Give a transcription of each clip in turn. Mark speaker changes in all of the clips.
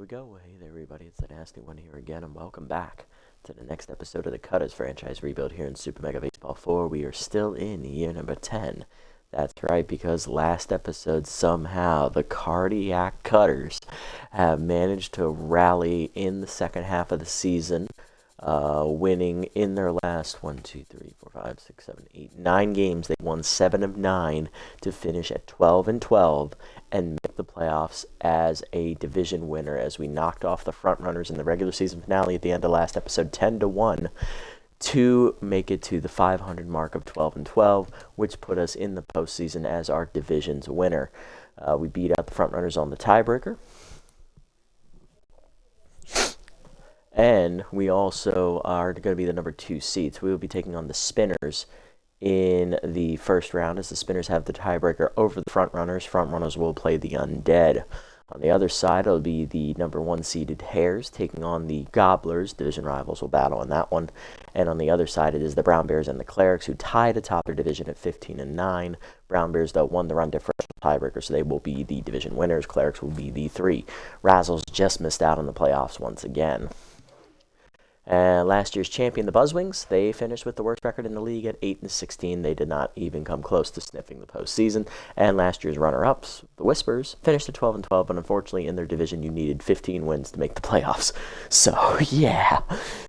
Speaker 1: go. Hey there, everybody. It's the Nasty One here again, and welcome back to the next episode of the Cutters franchise rebuild here in Super Mega Baseball 4. We are still in year number 10. That's right, because last episode, somehow, the Cardiac Cutters have managed to rally in the second half of the season, winning in their last 9 games. They won 7 of 9 to finish at 12-12 and make the playoffs as a division winner, as we knocked off the front runners in the regular season finale at the end of last episode 10-1 to make it to the 500 mark of 12-12, which put us in the postseason as our division's winner. We beat out the front runners on the tiebreaker. And we also are going to be the number 2 seed. So we will be taking on the Spinners in the first round, as the Spinners have the tiebreaker over the front runners. Front runners will play the Undead. On the other side, it'll be the number 1 seeded Hares taking on the Gobblers. Division rivals will battle on that one. And on the other side, it is the Brown Bears and the Clerics, who tied atop their division at 15-9. Brown Bears, though, won the run differential tiebreaker, so they will be the division winners. Clerics will be the 3. Razzles just missed out on the playoffs once again. And last year's champion, the Buzzwings, they finished with the worst record in the league at 8-16. They did not even come close to sniffing the postseason. And last year's runner-ups, the Whispers, finished at 12-12, but unfortunately in their division you needed 15 wins to make the playoffs. So yeah,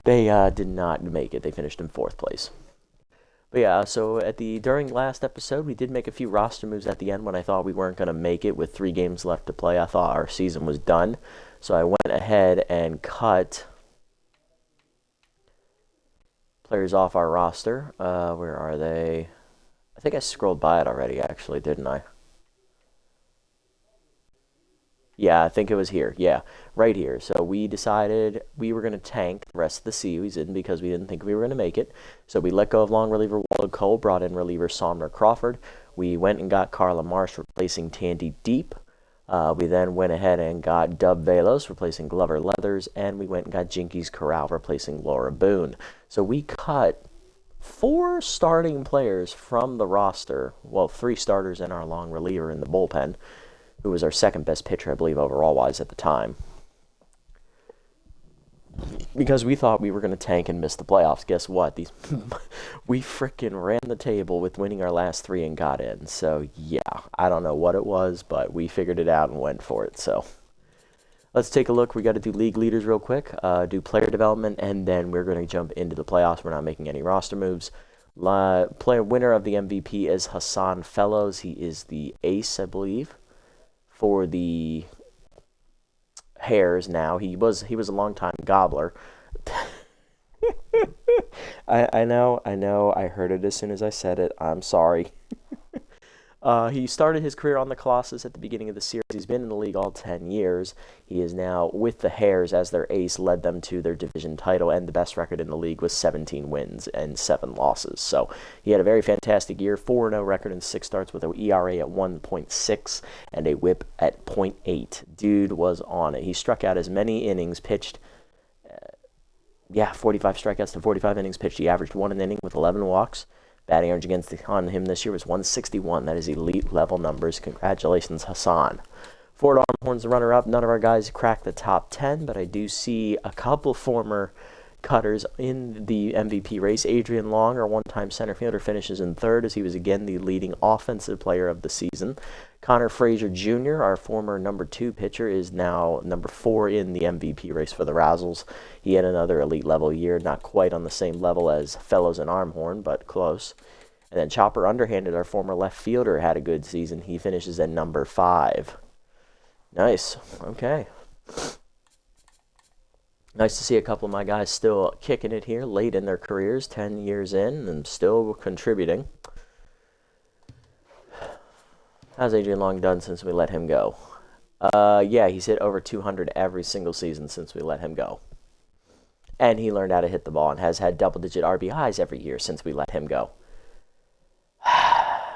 Speaker 1: they did not make it. They finished in 4th place. But yeah, so during last episode, we did make a few roster moves at the end when I thought we weren't going to make it with 3 games left to play. I thought our season was done. So I went ahead and cut players off our roster. Where are they? I think I scrolled by it already, actually, didn't I? Yeah, I think it was here. Yeah, right here. So we decided we were going to tank the rest of the season because we didn't think we were going to make it. So we let go of long reliever Waldo Cole, brought in reliever Somner Crawford. We went and got Carla Marsh, replacing Tandy Deep. We then went ahead and got Dub Velos, replacing Glover Leathers, and we went and got Jinkies Corral, replacing Laura Boone. So we cut 4 starting players from the roster, well, 3 starters and our long reliever in the bullpen, who was our second best pitcher, I believe, overall-wise at the time, because we thought we were going to tank and miss the playoffs. Guess what? We frickin' ran the table with winning our last 3 and got in. So, yeah, I don't know what it was, but we figured it out and went for it. So, let's take a look. We got to do league leaders real quick, do player development, and then we're going to jump into the playoffs. We're not making any roster moves. Player winner of the MVP is Hassan Fellows. He is the ace, I believe, for the Hares now. He was a long-time Gobbler. I know, I heard it as soon as I said it. I'm sorry. He started his career on the Colossus at the beginning of the series. He's been in the league all 10 years. He is now with the Hares as their ace, led them to their division title, and the best record in the league was 17 wins and 7 losses. So he had a very fantastic year, 4-0 record in 6 starts with an ERA at 1.6 and a whip at .8. Dude was on it. He struck out as many innings pitched. 45 strikeouts to 45 innings pitched. He averaged 1 an inning with 11 walks. Batting average on him this year was 161. That is elite level numbers. Congratulations, Hassan. Ford Armhorn's the runner-up. None of our guys cracked the top 10, but I do see a couple former Cutters in the MVP race. Adrian Long, our one-time center fielder, finishes in 3rd, as he was again the leading offensive player of the season. Connor Frazier Jr., our former number 2 pitcher, is now number 4 in the MVP race for the Razzles. He had another elite level year, not quite on the same level as Fellows and Armhorn, but close. And then Chopper Underhanded, our former left fielder, had a good season. He finishes at number 5. Nice. Okay. Nice to see a couple of my guys still kicking it here late in their careers, 10 years in, and still contributing. How's Adrian Long done since we let him go? Yeah, he's hit over 200 every single season since we let him go. And he learned how to hit the ball and has had double-digit RBIs every year since we let him go.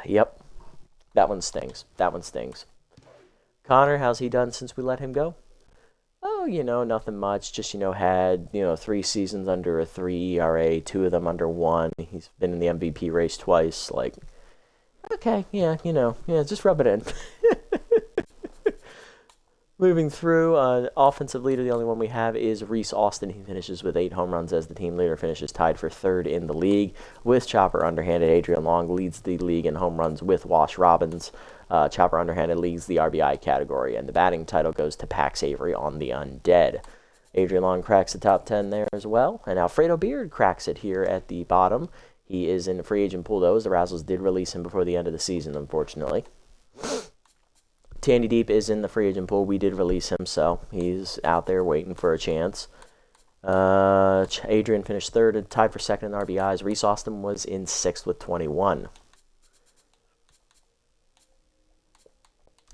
Speaker 1: Yep, that one stings. Connor, how's he done since we let him go? Oh, nothing much. Just, had, 3 seasons under a 3 ERA, 2 of them under 1. He's been in the MVP race twice. Okay, yeah, just rub it in. Moving through, offensive leader, the only one we have is Reese Austin. He finishes with 8 home runs as the team leader, finishes tied for 3rd in the league with Chopper Underhanded. Adrian Long leads the league in home runs with Wash Robbins. Chopper Underhanded leads the RBI category, and the batting title goes to Pax Avery on the Undead. Adrian Long cracks the top 10 there as well, and Alfredo Beard cracks it here at the bottom. He is in the free agent pool, though, as the Razzles did release him before the end of the season, unfortunately. Tandy Deep is in the free agent pool. We did release him, so he's out there waiting for a chance. Adrian finished 3rd and tied for 2nd in RBIs. Reese Austin was in 6th with 21.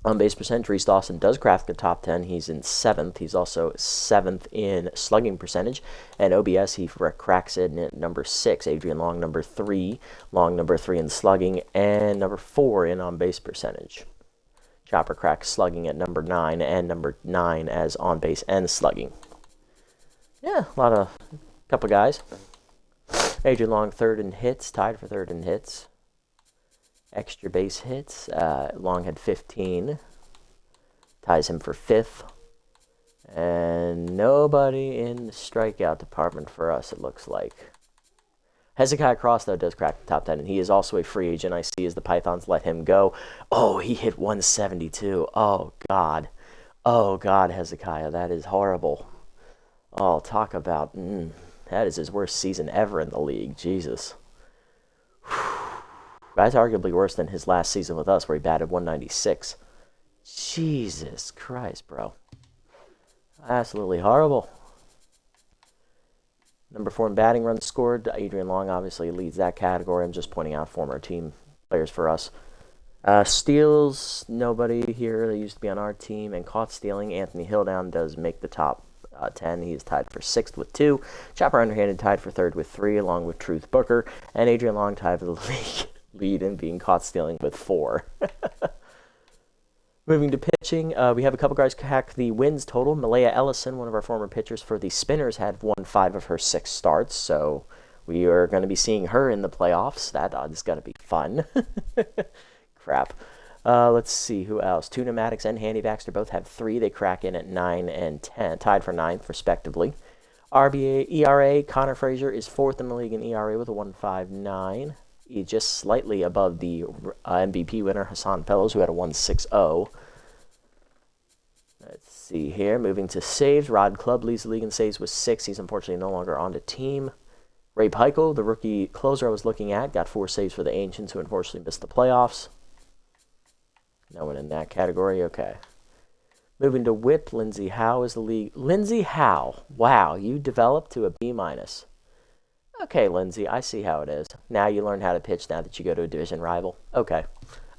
Speaker 1: On base percentage, Reese Austin does crack the top 10. He's in 7th. He's also 7th in slugging percentage. And OBS, he cracks it at number 6. Adrian Long, number 3. Long, number 3 in slugging. And number 4 in on base percentage. Chopper cracks slugging at number 9 and number 9 as on base and slugging. Yeah, couple guys. Adrian Long 3rd in hits, tied for 3rd in hits. Extra base hits, Long had 15, ties him for 5th. And nobody in the strikeout department for us, it looks like. Hezekiah Cross, though, does crack the top 10, and he is also a free agent. I see as the Pythons let him go. Oh, he hit 172. Oh, God. Oh, God, Hezekiah, that is horrible. Oh, talk about, that is his worst season ever in the league. Jesus. That's arguably worse than his last season with us, where he batted 196. Jesus Christ, bro. Absolutely horrible. Number 4 in batting runs scored. Adrian Long obviously leads that category. I'm just pointing out former team players for us. Steals, nobody here that used to be on our team. And caught stealing, Anthony Hilldown does make the top 10. He is tied for 6th with 2. Chopper Underhanded tied for 3rd with 3, along with Truth Booker. And Adrian Long tied for the lead in being caught stealing with 4. Moving to pitching, we have a couple guys hack the wins total. Malaya Ellison, one of our former pitchers for the Spinners, had won 5 of her 6 starts, so we are going to be seeing her in the playoffs. That is going to be fun. Crap. Let's see, who else? Tuna Maddox and Handy Baxter both have 3. They crack in at 9 and 10, tied for 9th, respectively. RBA ERA, Connor Frazier is 4th in the league in ERA with a 1.59. He's just slightly above the MVP winner, Hassan Pellos, who had a 1.60. Let's see here. Moving to saves. Rod Clubb leads the league in saves with 6. He's unfortunately no longer on the team. Ray Peichel, the rookie closer I was looking at, got 4 saves for the Ancients, who unfortunately missed the playoffs. No one in that category. Okay. Moving to whip. Lindsey Howe is the league. Lindsey Howe. Wow, you developed to a B-. Okay, Lindsay, I see how it is. Now you learn how to pitch now that you go to a division rival. Okay,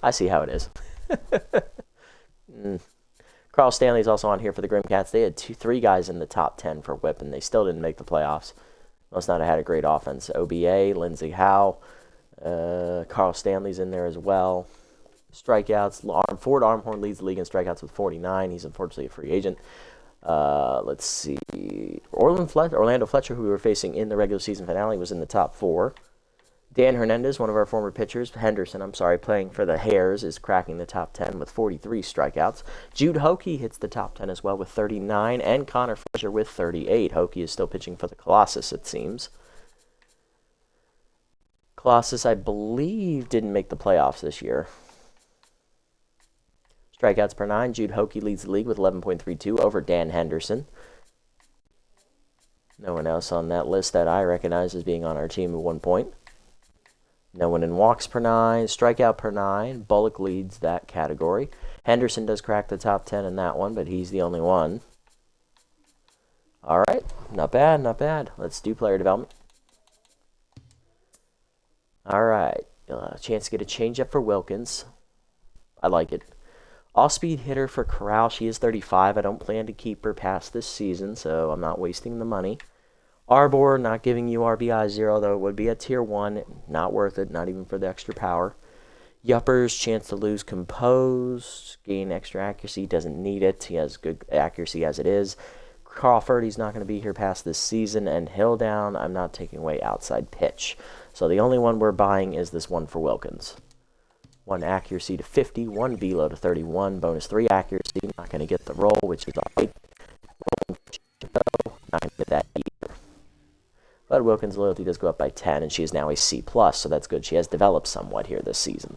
Speaker 1: I see how it is. Carl Stanley's also on here for the Grimcats. They had 3 guys in the top 10 for whip, and they still didn't make the playoffs. Must not have had a great offense. OBA, Lindsey Howe, Carl Stanley's in there as well. Strikeouts, Ford Armhorn leads the league in strikeouts with 49. He's unfortunately a free agent. Let's see. Orlando Fletcher, who we were facing in the regular season finale, was in the top 4. Dan Hernandez, one of our former pitchers, playing for the Hares, is cracking the top 10 with 43 strikeouts. Jude Hokey hits the top 10 as well with 39, and Connor Frazier with 38. Hokey is still pitching for the Colossus, it seems. Colossus, I believe, didn't make the playoffs this year. Strikeouts per 9, Jude Hokey leads the league with 11.32 over Dan Henderson. No one else on that list that I recognize as being on our team at one point. No one in walks per 9, strikeout per 9. Bullock leads that category. Henderson does crack the top 10 in that one, but he's the only one. All right, not bad, not bad. Let's do player development. All right, chance to get a changeup for Wilkins. I like it. Off-speed hitter for Corral. She is 35. I don't plan to keep her past this season, so I'm not wasting the money. Arbor, not giving you RBI 0, though it would be a tier 1. Not worth it, not even for the extra power. Yuppers, chance to lose composed. Gain extra accuracy, doesn't need it. He has good accuracy as it is. Crawford, he's not going to be here past this season. And Hilldown, I'm not taking away outside pitch. So the only one we're buying is this one for Wilkins. 1 accuracy to 50, 1 velo to 31, bonus 3 accuracy. Not going to get the roll, which is alright. Not going to get that either. But Wilkins' loyalty does go up by 10, and she is now a C+, so that's good. She has developed somewhat here this season.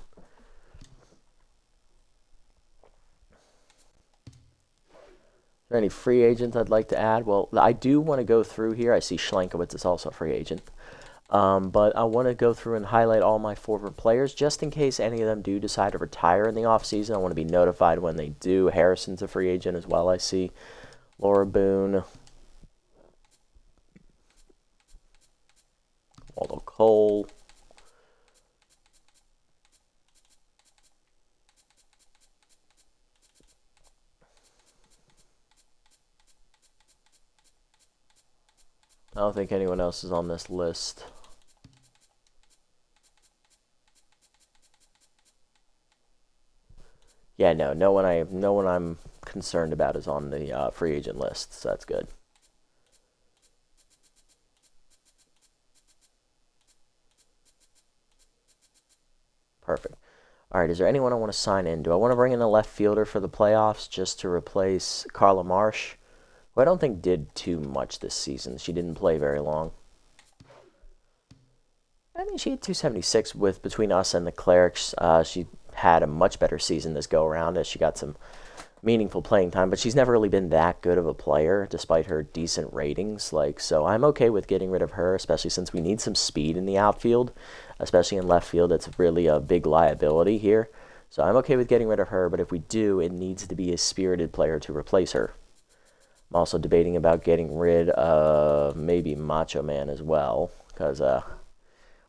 Speaker 1: Is there any free agents I'd like to add? Well, I do want to go through here. I see Schlenkowitz is also a free agent. But I want to go through and highlight all my former players, just in case any of them do decide to retire in the offseason. I want to be notified when they do. Harrison's a free agent as well, I see. Laura Boone. Waldo Cole. I don't think anyone else is on this list. Yeah, no one I'm concerned about is on the free agent list, so that's good. Perfect. All right, is there anyone I want to sign in? Do I want to bring in a left fielder for the playoffs just to replace Carla Marsh, who I don't think did too much this season? She didn't play very long. I mean, she had 276 with between us and the Clerics. She had a much better season this go-around as she got some meaningful playing time, but she's never really been that good of a player despite her decent ratings. So I'm okay with getting rid of her, especially since we need some speed in the outfield, especially in left field. It's really a big liability here. So I'm okay with getting rid of her, but if we do, it needs to be a spirited player to replace her. I'm also debating about getting rid of maybe Macho Man as well, because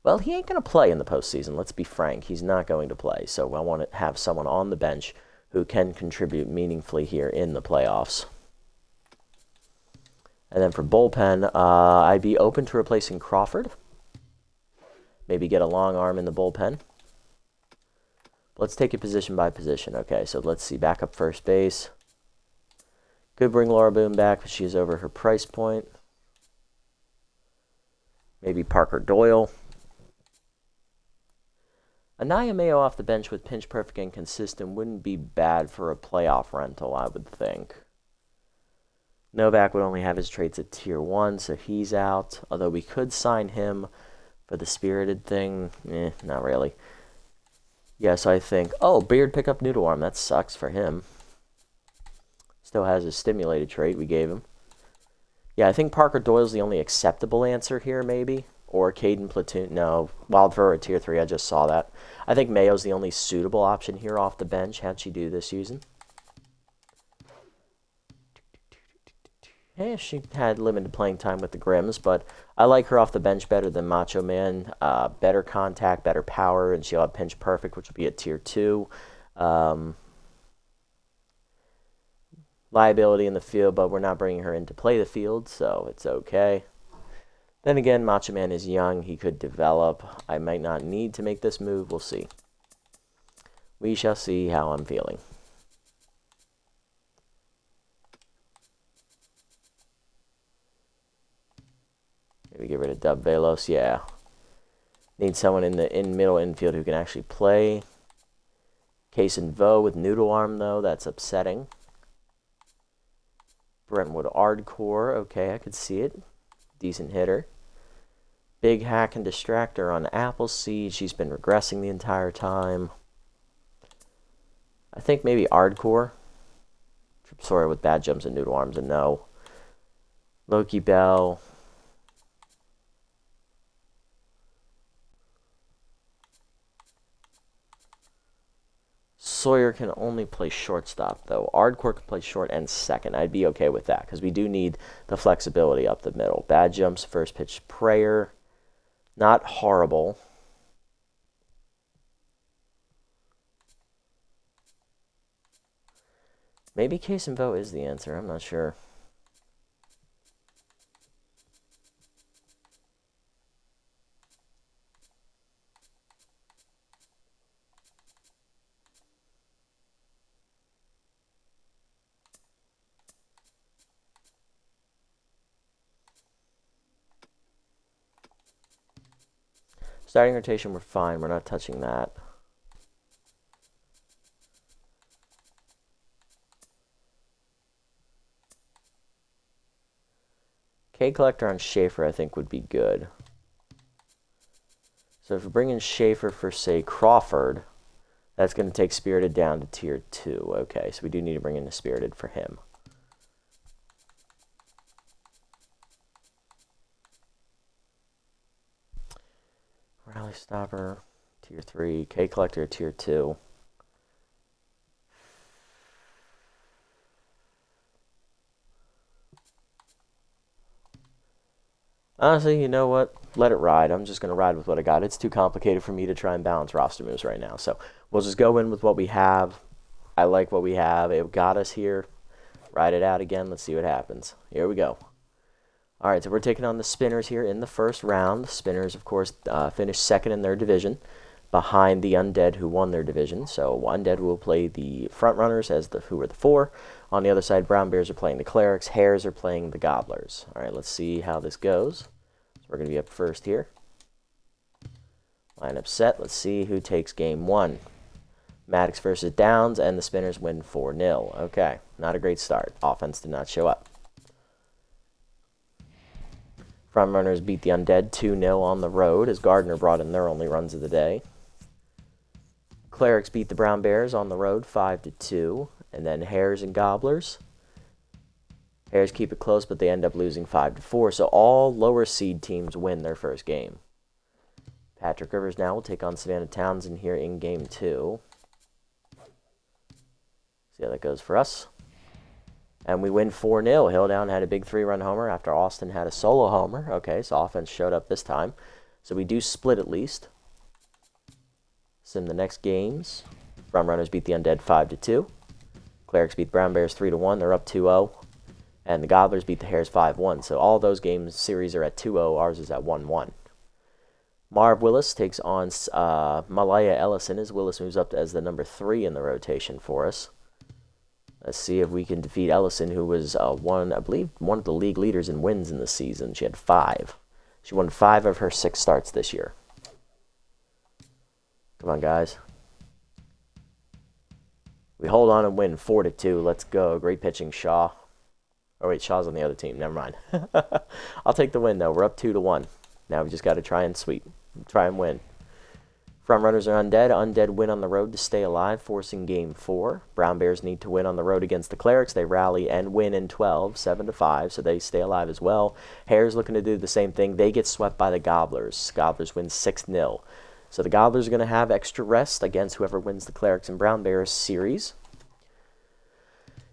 Speaker 1: well, he ain't going to play in the postseason. Let's be frank. He's not going to play. So I want to have someone on the bench who can contribute meaningfully here in the playoffs. And then for bullpen, I'd be open to replacing Crawford. Maybe get a long arm in the bullpen. Let's take it position by position. Okay, so let's see. Backup first base. Could bring Laura Boone back, but she's over her price point. Maybe Parker Doyle. Anaya Mayo off the bench with pinch perfect and consistent wouldn't be bad for a playoff rental, I would think. Novak would only have his traits at tier 1, so he's out. Although we could sign him for the spirited thing. Not really. Yeah, so I think... Oh, Beard pick up Noodle Arm. That sucks for him. Still has his stimulated trait we gave him. Yeah, I think Parker Doyle's the only acceptable answer here, maybe. Or Caden Platoon. No, Wildflower at tier 3. I just saw that. I think Mayo's the only suitable option here off the bench. How'd she do this season? Yeah, she had limited playing time with the Grims, but I like her off the bench better than Macho Man. Better contact, better power, and she'll have pinch perfect, which will be at tier 2. Liability in the field, but we're not bringing her in to play the field, so it's okay. Then again, Macho Man is young. He could develop. I might not need to make this move. We'll see. We shall see how I'm feeling. Maybe get rid of Dub Velos. Yeah. Need someone in the middle infield who can actually play. Case and Vo with Noodle Arm, though. That's upsetting. Brentwood Ardcore. Okay, I could see it. Decent hitter. Big Hack and Distractor on Appleseed. She's been regressing the entire time. I think maybe Ardcore. Sorry, with bad jumps and Noodle Arms, and no. Loki Bell. Sawyer can only play shortstop, though. Ardcore can play short and second. I'd be okay with that, because we do need the flexibility up the middle. Bad jumps, first pitch prayer. Not horrible. Maybe Case and Vo is the answer. I'm not sure. Starting rotation, we're fine. We're not touching that. Collector on Schaefer, I think, would be good. So if we bring in Schaefer for, say, Crawford, that's going to take Spirited down to tier 2. Okay, so we do need to bring in the Spirited for him. Rally Stopper, tier 3. K Collector, tier 2. Honestly, you know what? Let it ride. I'm just going to ride with what I got. It's too complicated for me to try and balance roster moves right now. So we'll just go in with what we have. I like what we have. It got us here. Ride it out again. Let's see what happens. Here we go. All right, so we're taking on the Spinners here in the first round. The Spinners, of course, finished second in their division behind the Undead who won their division. So Undead will play the front runners as who are the 4. On the other side, Brown Bears are playing the Clerics. Hares are playing the Gobblers. All right, let's see how this goes. So we're going to be up first here. Lineup set. Let's see who takes game 1. Maddox versus Downs, and the Spinners win 4-0. Okay, not a great start. Offense did not show up. Front runners beat the Undead 2-0 on the road as Gardner brought in their only runs of the day. Clerics beat the Brown Bears on the road 5-2. And then Hares and Gobblers. Hares keep it close, but they end up losing 5-4. So all lower seed teams win their first game. Patrick Rivers now will take on Savannah Townsend here in game 2. See how that goes for us. And we win 4-0. Hilldown had a big 3-run homer after Austin had a solo homer. Okay, so offense showed up this time. So we do split at least. Sim the next games. Front runners beat the Undead 5-2. Clerics beat Brown Bears 3-1. They're up 2-0. And the Gobblers beat the Hares 5-1. So all those games series are at 2-0. Ours is at 1-1. Marv Willis takes on Malaya Ellison as Willis moves up as the number 3 in the rotation for us. Let's see if we can defeat Ellison, who was I believe, one of the league leaders in wins in the season. She had 5. She won 5 of her 6 starts this year. Come on, guys. We hold on and win 4-2. Let's go. Great pitching, Shaw. Oh, wait, Shaw's on the other team. Never mind. I'll take the win, though. We're up 2-1. Now we just got to try and win. Front runners are Undead. Undead win on the road to stay alive, forcing game 4. Brown Bears need to win on the road against the Clerics. They rally and win in 12, 7-5, so they stay alive as well. Hares looking to do the same thing. They get swept by the Gobblers. Gobblers win 6-0. So the Gobblers are going to have extra rest against whoever wins the Clerics and Brown Bears series.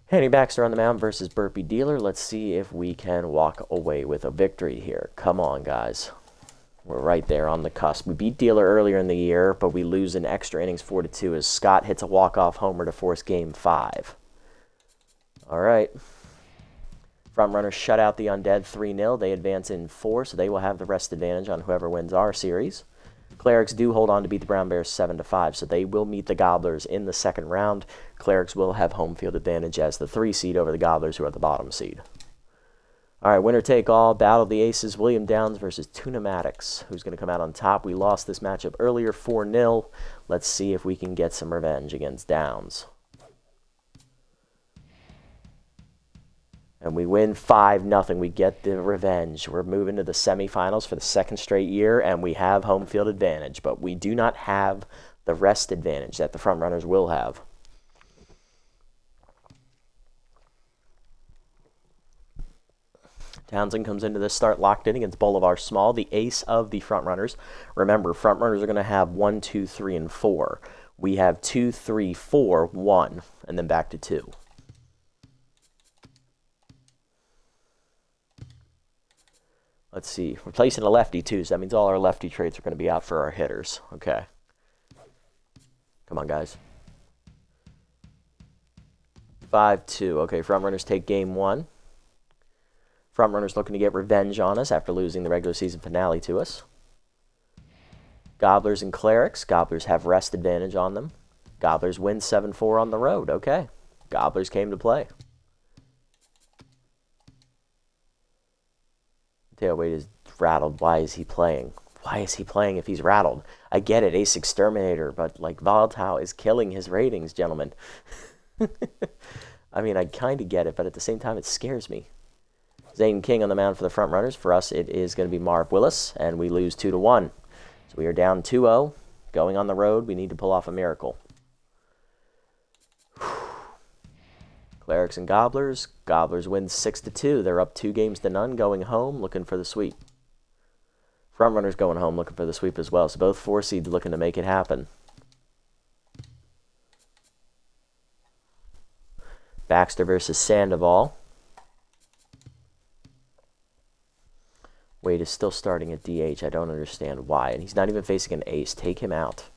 Speaker 1: Henry Baxter on the mound versus Burpee Dealer. Let's see if we can walk away with a victory here. Come on, guys. We're right there on the cusp. We beat Dealer earlier in the year, but we lose in extra innings 4-2 as Scott hits a walk-off homer to force game 5. All right. Front runners shut out the Undead 3-0. They advance in 4, so they will have the rest advantage on whoever wins our series. Clerics do hold on to beat the Brown Bears 7-5, so they will meet the Gobblers in the second round. Clerics will have home field advantage as the 3 seed over the Gobblers, who are the bottom seed. All right, winner take all. Battle of the Aces. William Downs versus Tuna Maddox. Who's going to come out on top? We lost this matchup earlier, 4-0. Let's see if we can get some revenge against Downs. And we win 5-0. We get the revenge. We're moving to the semifinals for the second straight year, and we have home field advantage. But we do not have the rest advantage that the front runners will have. Townsend comes into this start locked in against Bolivar Small, the ace of the front runners. Remember, front runners are going to have 1, 2, 3, and 4. We have 2, 3, 4, 1, and then back to 2. Let's see. We're placing a lefty, too, so that means all our lefty traits are going to be out for our hitters. Okay. Come on, guys. 5-2. Okay, front runners take game 1. Front runners looking to get revenge on us after losing the regular season finale to us. Gobblers and Clerics. Gobblers have rest advantage on them. Gobblers win 7-4 on the road. Okay. Gobblers came to play. Tailweight is rattled. Why is he playing? Why is he playing if he's rattled? I get it, Ace Exterminator, but like Volatile is killing his ratings, gentlemen. I mean, I kind of get it, but at the same time, it scares me. Zane King on the mound for the front runners. For us, it is going to be Marv Willis, and we lose 2-1. So we are down 2-0. Going on the road, we need to pull off a miracle. Clerics and Gobblers. Gobblers win 6-2. They're up 2-0 going home, looking for the sweep. Front runners going home, looking for the sweep as well. So both 4 seeds looking to make it happen. Baxter versus Sandoval. Wade is still starting at DH. I don't understand why. And he's not even facing an ace. Take him out.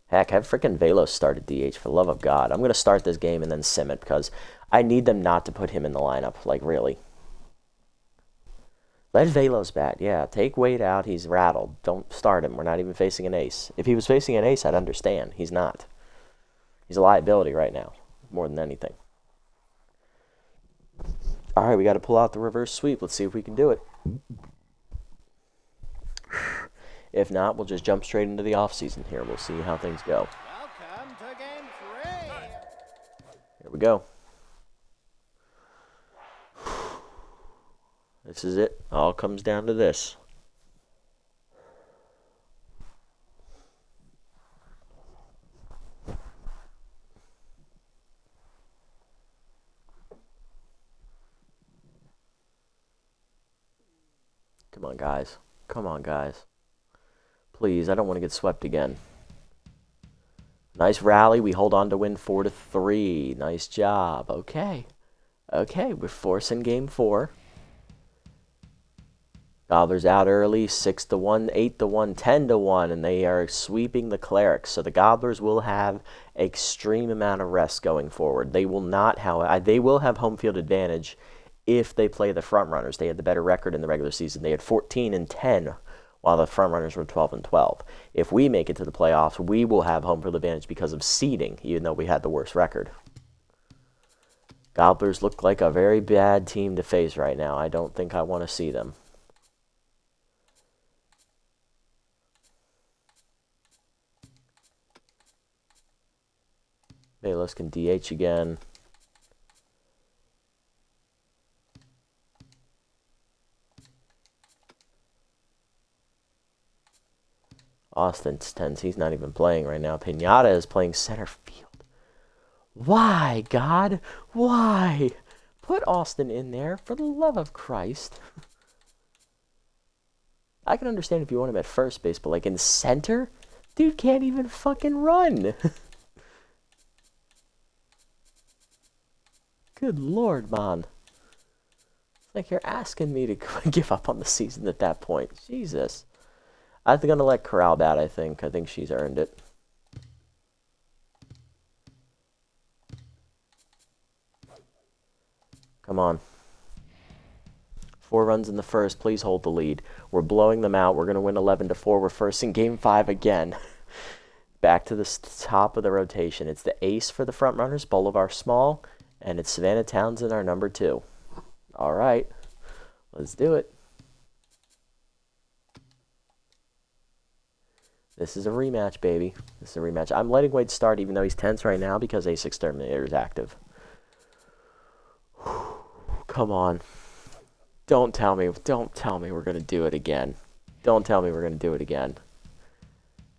Speaker 1: Heck, have freaking Velos start at DH, for the love of God. I'm going to start this game and then sim it because I need them not to put him in the lineup. Like, really. Let Velos bat. Yeah, take Wade out. He's rattled. Don't start him. We're not even facing an ace. If he was facing an ace, I'd understand. He's not. He's a liability right now, more than anything. All right, we got to pull out the reverse sweep. Let's see if we can do it. If not, we'll just jump straight into the offseason here. We'll see how things go.
Speaker 2: Welcome to game 3.
Speaker 1: Here we go. This is it. All comes down to this. Come on, guys. Come on, guys. Please, I don't want to get swept again. Nice rally. We hold on to win 4-3. Nice job. Okay. Okay, we're forcing game 4. Gobblers out early, 6-1, 8-1, 10-1, and they are sweeping the Clerics. So the Gobblers will have extreme amount of rest going forward. They will not, however, they will have home field advantage if they play the front runners. They had the better record in the regular season. They had 14-10, while the front runners were 12-12. If we make it to the playoffs, we will have home field advantage because of seeding, even though we had the worst record. Gobblers look like a very bad team to face right now. I don't think I want to see them. Velos can DH again. Austin's tense. He's not even playing right now. Pinata is playing center field. Why, God? Why? Put Austin in there, for the love of Christ. I can understand if you want him at first base, but like in center? Dude can't even fucking run. Good Lord, man. It's like you're asking me to give up on the season at that point. Jesus. I'm going to let Corral bat, I think. I think she's earned it. Come on. 4 runs in the first. Please hold the lead. We're blowing them out. We're going to win 11-4. We're first in game 5 again. Back to the top of the rotation. It's the ace for the front runners, Bolivar Small, and it's Savannah Townsend, our number 2. All right. Let's do it. This is a rematch, baby. This is a rematch. I'm letting Wade start even though he's tense right now because Ace Exterminator is active. Come on. Don't tell me we're going to do it again. Don't tell me we're going to do it again.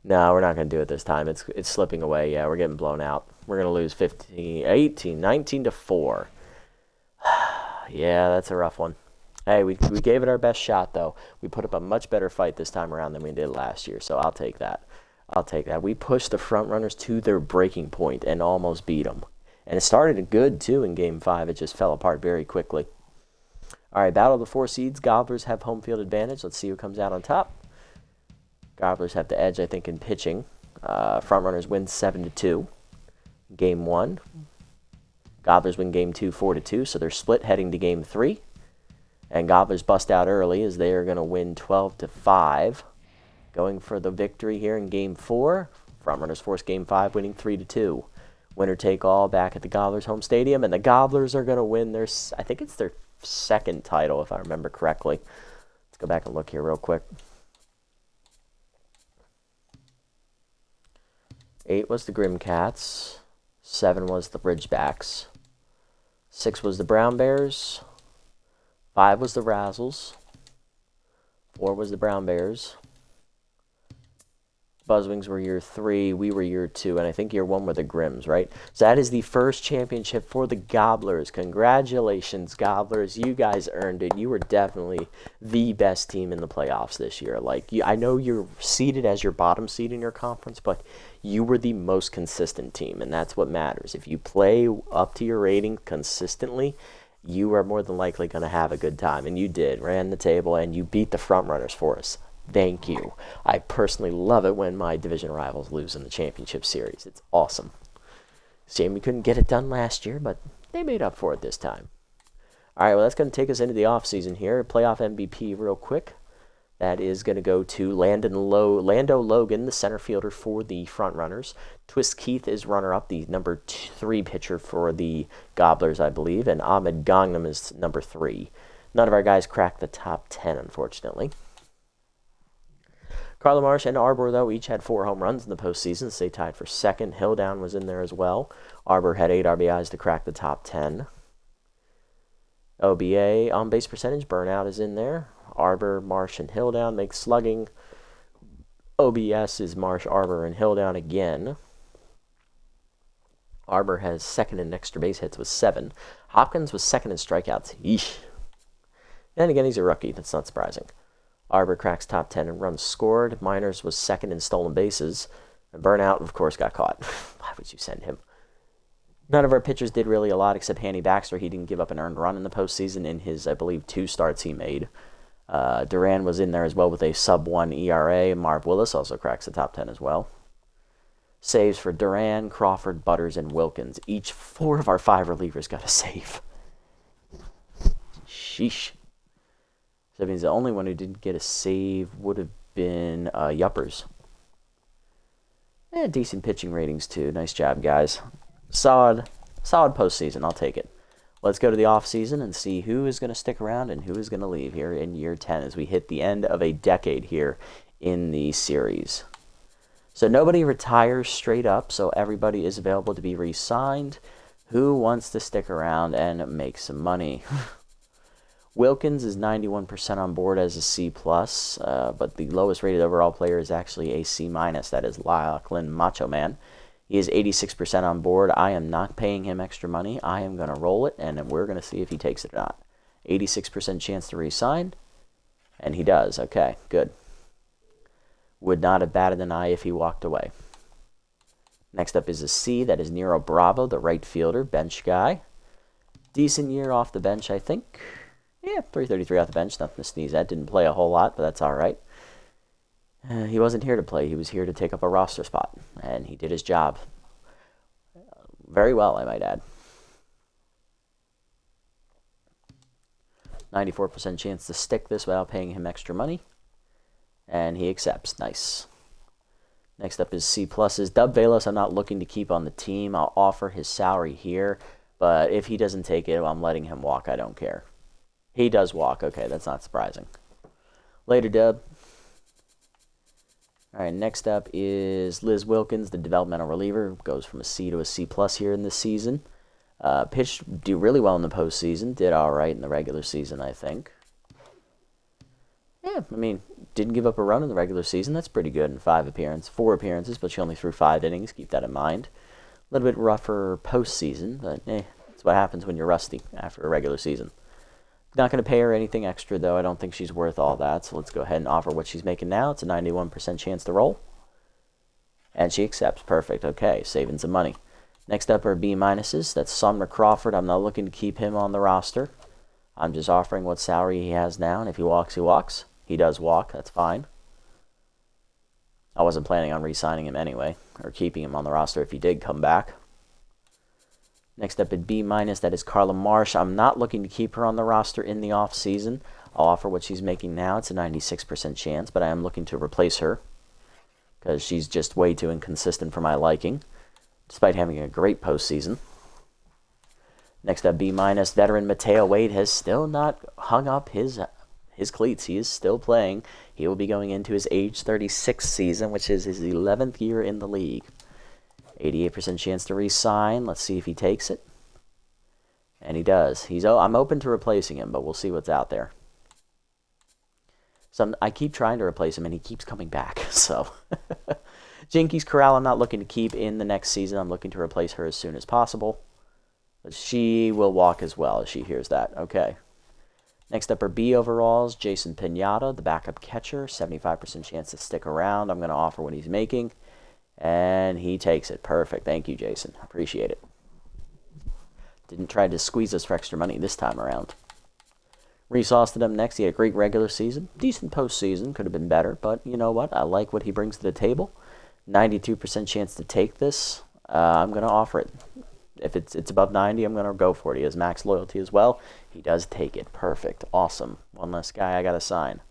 Speaker 1: No, we're not going to do it this time. It's slipping away. Yeah, we're getting blown out. We're going to lose 19-4. Yeah, that's a rough one. Hey, we gave it our best shot, though. We put up a much better fight this time around than we did last year, so I'll take that. I'll take that. We pushed the front runners to their breaking point and almost beat them. And it started good, too, in Game 5. It just fell apart very quickly. All right, battle of the 4 seeds. Gobblers have home field advantage. Let's see who comes out on top. Gobblers have the edge, I think, in pitching. Front runners win 7-2. Game 1. Gobblers win Game 2 4-2, so they're split heading to Game 3. And Gobblers bust out early as they are going to win 12-5. Going for the victory here in Game 4. Frontrunners force Game 5, winning 3-2. Winner take all back at the Gobblers home stadium. And the Gobblers are going to win their, I think it's their second title, if I remember correctly. Let's go back and look here real quick. 8 was the Grim Cats. 7 was the Ridgebacks. 6 was the Brown Bears. 5 was the Razzles. 4 was the Brown Bears. Buzzwings were year 3, we were year 2, and I think year 1 were the Grims, right? So that is the first championship for the Gobblers. Congratulations, Gobblers. You guys earned it. You were definitely the best team in the playoffs this year. Like, I know you're seeded as your bottom seed in your conference, but you were the most consistent team, and that's what matters. If you play up to your rating consistently, you are more than likely going to have a good time, and you did. Ran the table, and you beat the front runners for us. Thank you. I personally love it when my division rivals lose in the championship series. It's awesome. Shame we couldn't get it done last year, but they made up for it this time. All right, well, that's going to take us into the offseason here. Playoff MVP real quick. That is going to go to Lando Logan, the center fielder for the front runners. Twist Keith is runner-up, the number 3 pitcher for the Gobblers, I believe. And Ahmed Gangnam is number 3. None of our guys cracked the top 10, unfortunately. Carla Marsh and Arbor, though, each had 4 home runs in the postseason, so they tied for second. Hilldown was in there as well. Arbor had 8 RBIs to crack the top 10. OBA, on-base percentage, Burnout is in there. Arbor, Marsh, and Hilldown make slugging. OBS is Marsh, Arbor, and Hilldown again. Arbor has second in extra base hits with 7. Hopkins was second in strikeouts. Yeesh. And again, he's a rookie. That's not surprising. Arbor cracks top 10 in runs scored. Miners was second in stolen bases. And Burnout, of course, got caught. Why would you send him? None of our pitchers did really a lot except Hanny Baxter. He didn't give up an earned run in the postseason in his, I believe, 2 starts he made. Duran was in there as well with a sub-1 ERA. Marv Willis also cracks the top 10 as well. Saves for Duran, Crawford, Butters, and Wilkins. Each 4 of our 5 relievers got a save. Sheesh. So that means the only one who didn't get a save would have been Yuppers. Decent pitching ratings, too. Nice job, guys. Solid postseason. I'll take it. Let's go to the offseason and see who is going to stick around and who is going to leave here in year 10 as we hit the end of a decade here in the series. So nobody retires straight up, so everybody is available to be re-signed. Who wants to stick around and make some money? Wilkins is 91% on board as a C+, but the lowest rated overall player is actually a C-. That is Lachlan Macho Man. He is 86% on board. I am not paying him extra money. I am going to roll it, and we're going to see if he takes it or not. 86% chance to re-sign, and he does. Okay, good. Would not have batted an eye if he walked away. Next up is a C. That is Nero Bravo, the right fielder, bench guy. Decent year off the bench, I think. Yeah, 333 off the bench, nothing to sneeze at. Didn't play a whole lot, but that's all right. He wasn't here to play. He was here to take up a roster spot, and he did his job very well, I might add. 94% chance to stick this without paying him extra money, and he accepts. Nice. Next up is C+. Dub Velos, I'm not looking to keep on the team. I'll offer his salary here, but if he doesn't take it, I'm letting him walk. I don't care. He does walk. Okay, that's not surprising. Later, Dub. All right, next up is Liz Wilkins, the developmental reliever. Goes from a C to a C+ here in this season. Pitched do really well in the postseason. Did all right in the regular season, I think. Yeah, I mean, didn't give up a run in the regular season. That's pretty good in 4 appearances, but she only threw 5 innings. Keep that in mind. A little bit rougher postseason, but that's what happens when you're rusty after a regular season. Not going to pay her anything extra, though. I don't think she's worth all that, so let's go ahead and offer what she's making now. It's a 91% chance to roll. And she accepts. Perfect. Okay, saving some money. Next up are B-. That's Sumner Crawford. I'm not looking to keep him on the roster. I'm just offering what salary he has now, and if he walks, he walks. He does walk. That's fine. I wasn't planning on re-signing him anyway, or keeping him on the roster if he did come back. Next up at B-, that is Carla Marsh. I'm not looking to keep her on the roster in the off-season. I'll offer what she's making now. It's a 96% chance, but I am looking to replace her because she's just way too inconsistent for my liking, despite having a great postseason. Next up, B-, veteran Mateo Wade has still not hung up his cleats. He is still playing. He will be going into his age 36 season, which is his 11th year in the league. 88% chance to re-sign. Let's see if he takes it. And he does. I'm open to replacing him, but we'll see what's out there. I keep trying to replace him, and he keeps coming back. So, Jinkies Corral, I'm not looking to keep in the next season. I'm looking to replace her as soon as possible. But she will walk as well as she hears that. Okay. Next up are B overalls. Jason Pinata, the backup catcher. 75% chance to stick around. I'm going to offer what he's making. And he takes it. Perfect. Thank you, Jason. Appreciate it. Didn't try to squeeze us for extra money this time around. Reese Austin up next. He had a great regular season. Decent postseason. Could have been better. But you know what? I like what he brings to the table. 92% chance to take this. I'm going to offer it. If it's above 90, I'm going to go for it. He has max loyalty as well. He does take it. Perfect. Awesome. One less guy I got to sign.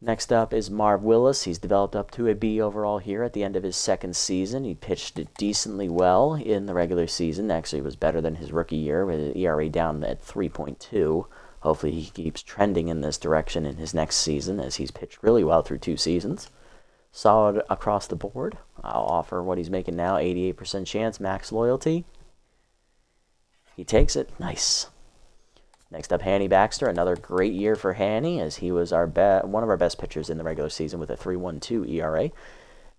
Speaker 1: Next up is Marv Willis. He's developed up to a B overall here at the end of his second season. He pitched it decently well in the regular season. Actually, it was better than his rookie year with an ERA down at 3.2. Hopefully he keeps trending in this direction in his next season, as he's pitched really well through 2 seasons. Solid across the board. I'll offer what he's making now, 88% chance, max loyalty. He takes it. Nice. Next up, Hanny Baxter. Another great year for Hanny, as he was one of our best pitchers in the regular season with a 3.12 ERA.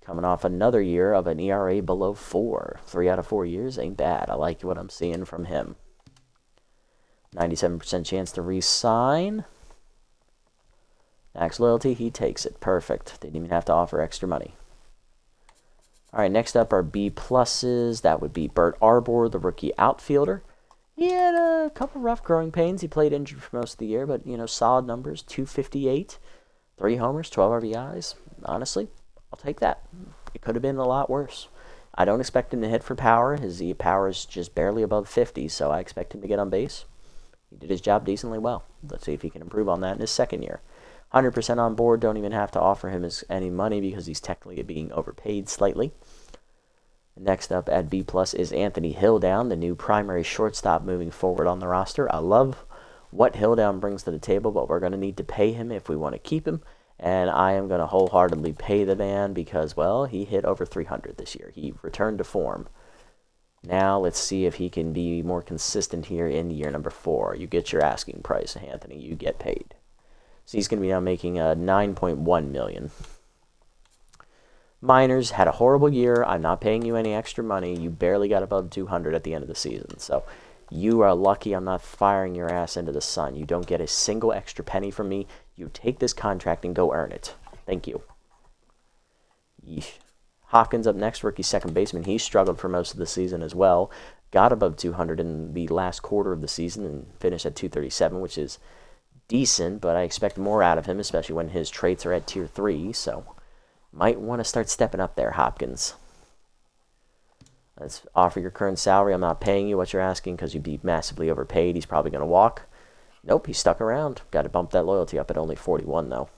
Speaker 1: Coming off another year of an ERA below 4. 3 out of 4 years ain't bad. I like what I'm seeing from him. 97% chance to re-sign. Max loyalty, he takes it. Perfect. Didn't even have to offer extra money. All right, next up are B pluses. That would be Bert Arbor, the rookie outfielder. He had a couple rough growing pains. He played injured for most of the year, but, solid numbers. 258, 3 homers, 12 RBIs. Honestly, I'll take that. It could have been a lot worse. I don't expect him to hit for power. His power is just barely above 50, so I expect him to get on base. He did his job decently well. Let's see if he can improve on that in his second year. 100% on board. Don't even have to offer him any money because he's technically being overpaid slightly. Next up at B+ is Anthony Hilldown, the new primary shortstop moving forward on the roster. I love what Hilldown brings to the table, but we're going to need to pay him if we want to keep him. And I am going to wholeheartedly pay the man because, well, he hit over 300 this year. He returned to form. Now let's see if he can be more consistent here in year number 4. You get your asking price, Anthony. You get paid. So he's going to be now making $9.1 million. Miners had a horrible year. I'm not paying you any extra money. You barely got above 200 at the end of the season. So you are lucky I'm not firing your ass into the sun. You don't get a single extra penny from me. You take this contract and go earn it. Thank you. Yeesh. Hopkins up next, rookie second baseman. He struggled for most of the season as well. Got above 200 in the last quarter of the season and finished at 237, which is decent, but I expect more out of him, especially when his traits are at tier 3, so might want to start stepping up there, Hopkins. Let's offer your current salary. I'm not paying you what you're asking because you'd be massively overpaid. He's probably going to walk. Nope, he stuck around. Got to bump that loyalty up at only 41, though.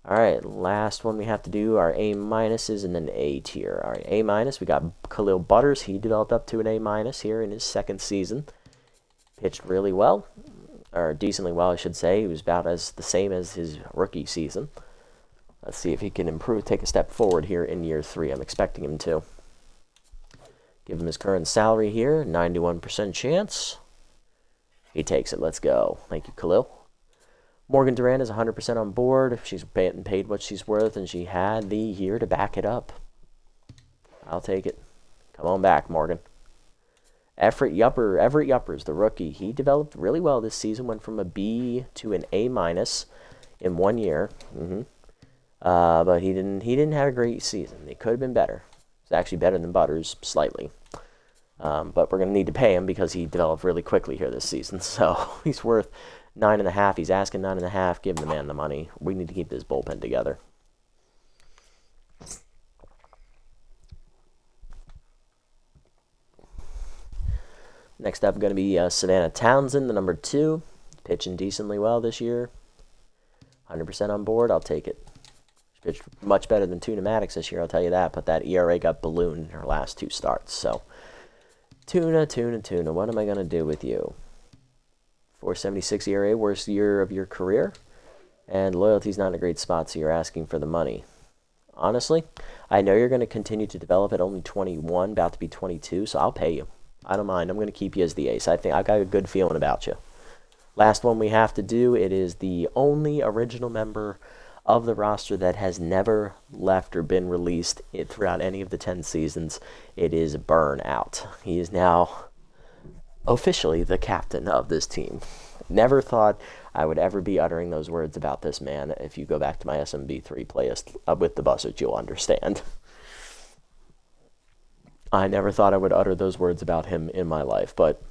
Speaker 1: All right, last one we have to do are A- and then A tier. All right, A-, we got Khalil Butters. He developed up to an A- here in his second season. Pitched really well, or decently well, I should say. He was about the same as his rookie season. Let's see if he can improve, take a step forward here in year 3. I'm expecting him to. Give him his current salary here, 91% chance. He takes it. Let's go. Thank you, Khalil. Morgan Duran is 100% on board. She's paid what she's worth, and she had the year to back it up. I'll take it. Come on back, Morgan. Everett Yuppers, the rookie. He developed really well this season. Went from a B to an A- in 1 year. But he didn't have a great season. It could have been better. It's actually better than Butters, slightly. But we're going to need to pay him because he developed really quickly here this season. So he's worth 9.5. He's asking 9.5. Give the man the money. We need to keep this bullpen together. Next up, going to be Savannah Townsend, the number 2. Pitching decently well this year. 100% on board. I'll take it. Pitched much better than Tuna Maddox this year, I'll tell you that. But that ERA got ballooned in her last 2 starts. So, Tuna, what am I going to do with you? 4.76 ERA, worst year of your career. And loyalty's not in a great spot, so you're asking for the money. Honestly, I know you're going to continue to develop at only 21, about to be 22, so I'll pay you. I don't mind. I'm going to keep you as the ace. I think I've got a good feeling about you. Last one we have to do. It is the only original member of the roster that has never left or been released throughout any of the 10 seasons. It is Burnout. He is now officially the captain of this team. Never thought I would ever be uttering those words about this man. If you go back to my SMB4 playlist with the buzzards, you'll understand. I never thought I would utter those words about him in my life, but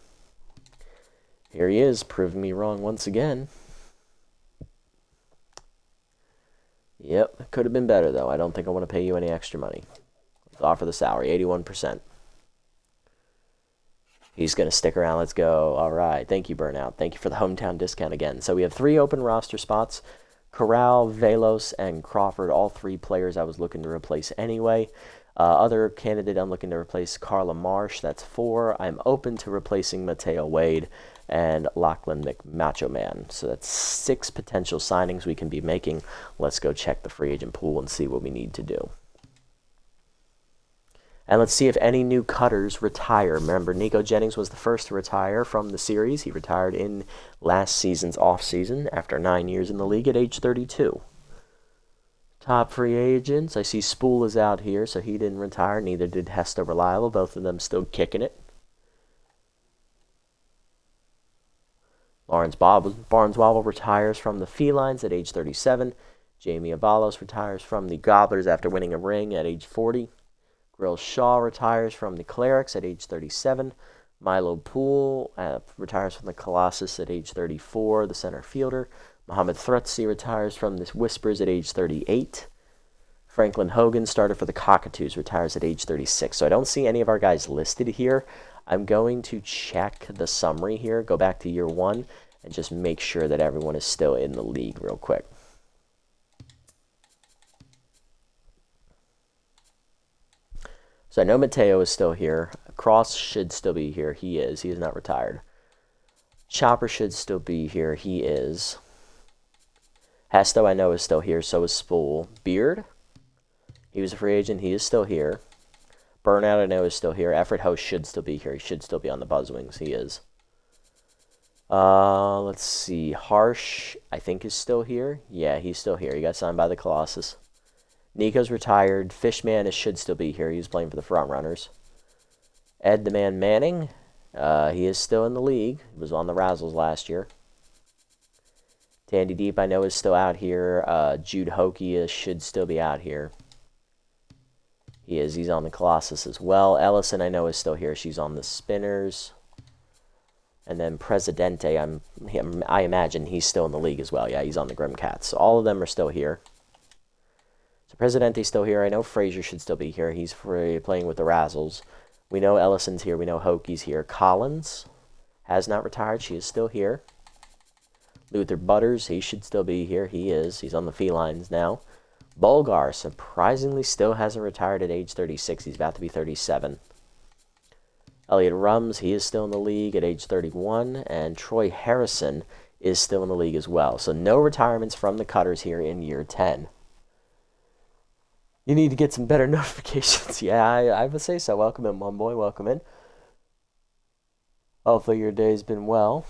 Speaker 1: here he is, proving me wrong once again. Yep, could have been better, though. I don't think I want to pay you any extra money. Let's offer the salary, 81%. He's going to stick around. Let's go. All right. Thank you, Burnout. Thank you for the hometown discount again. So we have 3 open roster spots. Corral, Velos, and Crawford, all 3 players I was looking to replace anyway. Other candidate I'm looking to replace, Carla Marsh. That's 4. I'm open to replacing Mateo Wade and Lachlan McMacho Man. So that's 6 potential signings we can be making. Let's go check the free agent pool and see what we need to do. And let's see if any new cutters retire. Remember, Nico Jennings was the first to retire from the series. He retired in last season's offseason after 9 years in the league at age 32. Top free agents. I see Spool is out here, so he didn't retire. Neither did Hesta Reliable. Both of them still kicking it. Lawrence Barneswobble retires from the Felines at age 37. Jamie Avalos retires from the Gobblers after winning a ring at age 40. Grill Shaw retires from the Clerics at age 37. Milo Poole retires from the Colossus at age 34, the center fielder. Mohamed Thrutsi retires from the Whispers at age 38. Franklin Hogan, starter for the Cockatoos, retires at age 36. So I don't see any of our guys listed here. I'm going to check the summary here, go back to year 1, and just make sure that everyone is still in the league real quick. So I know Mateo is still here. Cross should still be here. He is. He is not retired. Chopper should still be here. He is. Hesto, I know, is still here. So is Spool. Beard, he was a free agent. He is still here. Burnout, I know, is still here. Effort Host should still be here. He should still be on the Buzzwings. He is. Let's see. Harsh, I think, is still here. Yeah, he's still here. He got signed by the Colossus. Nico's retired. Fishman should still be here. He's playing for the Front Runners. Ed the Man Manning, he is still in the league. He was on the Razzles last year. Tandy Deep, I know, is still out here. Jude Hokie should still be out here. He is. He's on the Colossus as well. Ellison, I know, is still here. She's on the Spinners. And then Presidente, I imagine he's still in the league as well. Yeah, he's on the Grim Cats. So all of them are still here. So Presidente's still here. I know Frazier should still be here. He's playing with the Razzles. We know Ellison's here. We know Hokie's here. Collins has not retired. She is still here. Luther Butters, he should still be here. He is. He's on the Felines now. Bulgar, surprisingly, still hasn't retired at age 36. He's about to be 37. Elliot Rums, he is still in the league at age 31. And Troy Harrison is still in the league as well. So no retirements from the Cutters here in year 10. You need to get some better notifications. Yeah, I would say so. Welcome in, one boy. Welcome in. Hopefully your day's been well.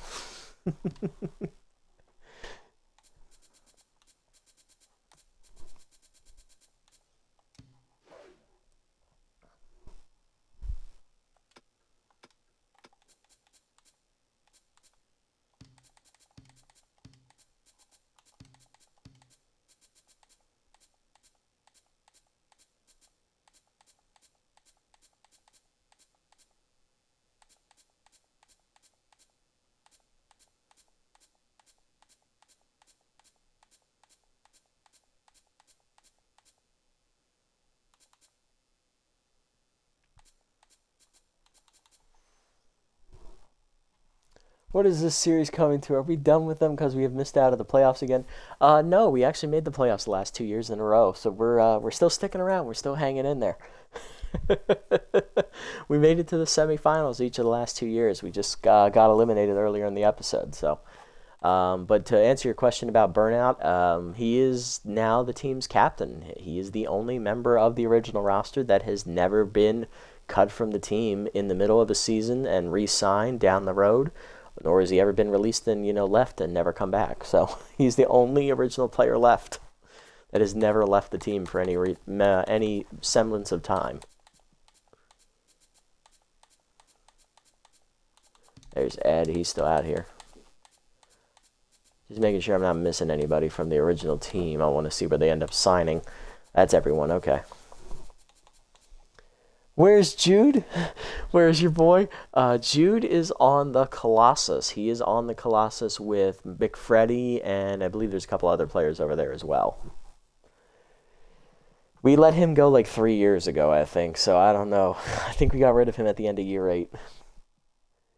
Speaker 1: What is this series coming to? Are we done with them because we have missed out of the playoffs again? No, we actually made the playoffs the last 2 years in a row, so we're still sticking around. We're still hanging in there. We made it to the semifinals each of the last 2 years. We just got eliminated earlier in the episode, so But to answer your question about burnout, he is now the team's captain. He is the only member of the original roster that has never been cut from the team in the middle of the season and re-signed down the road, nor has he ever been released and left and never come back. So he's the only original player left that has never left the team for any semblance of time. There's Ed. He's still out here. Just making sure I'm not missing anybody from the original team. I want to see where they end up signing. That's everyone. Okay. Where's Jude? Where's your boy? Jude is on the Colossus. He is on the Colossus with McFreddy, and I believe there's a couple other players over there as well. We let him go like 3 years ago, I think, so I don't know. I think we got rid of him at the end of year 8.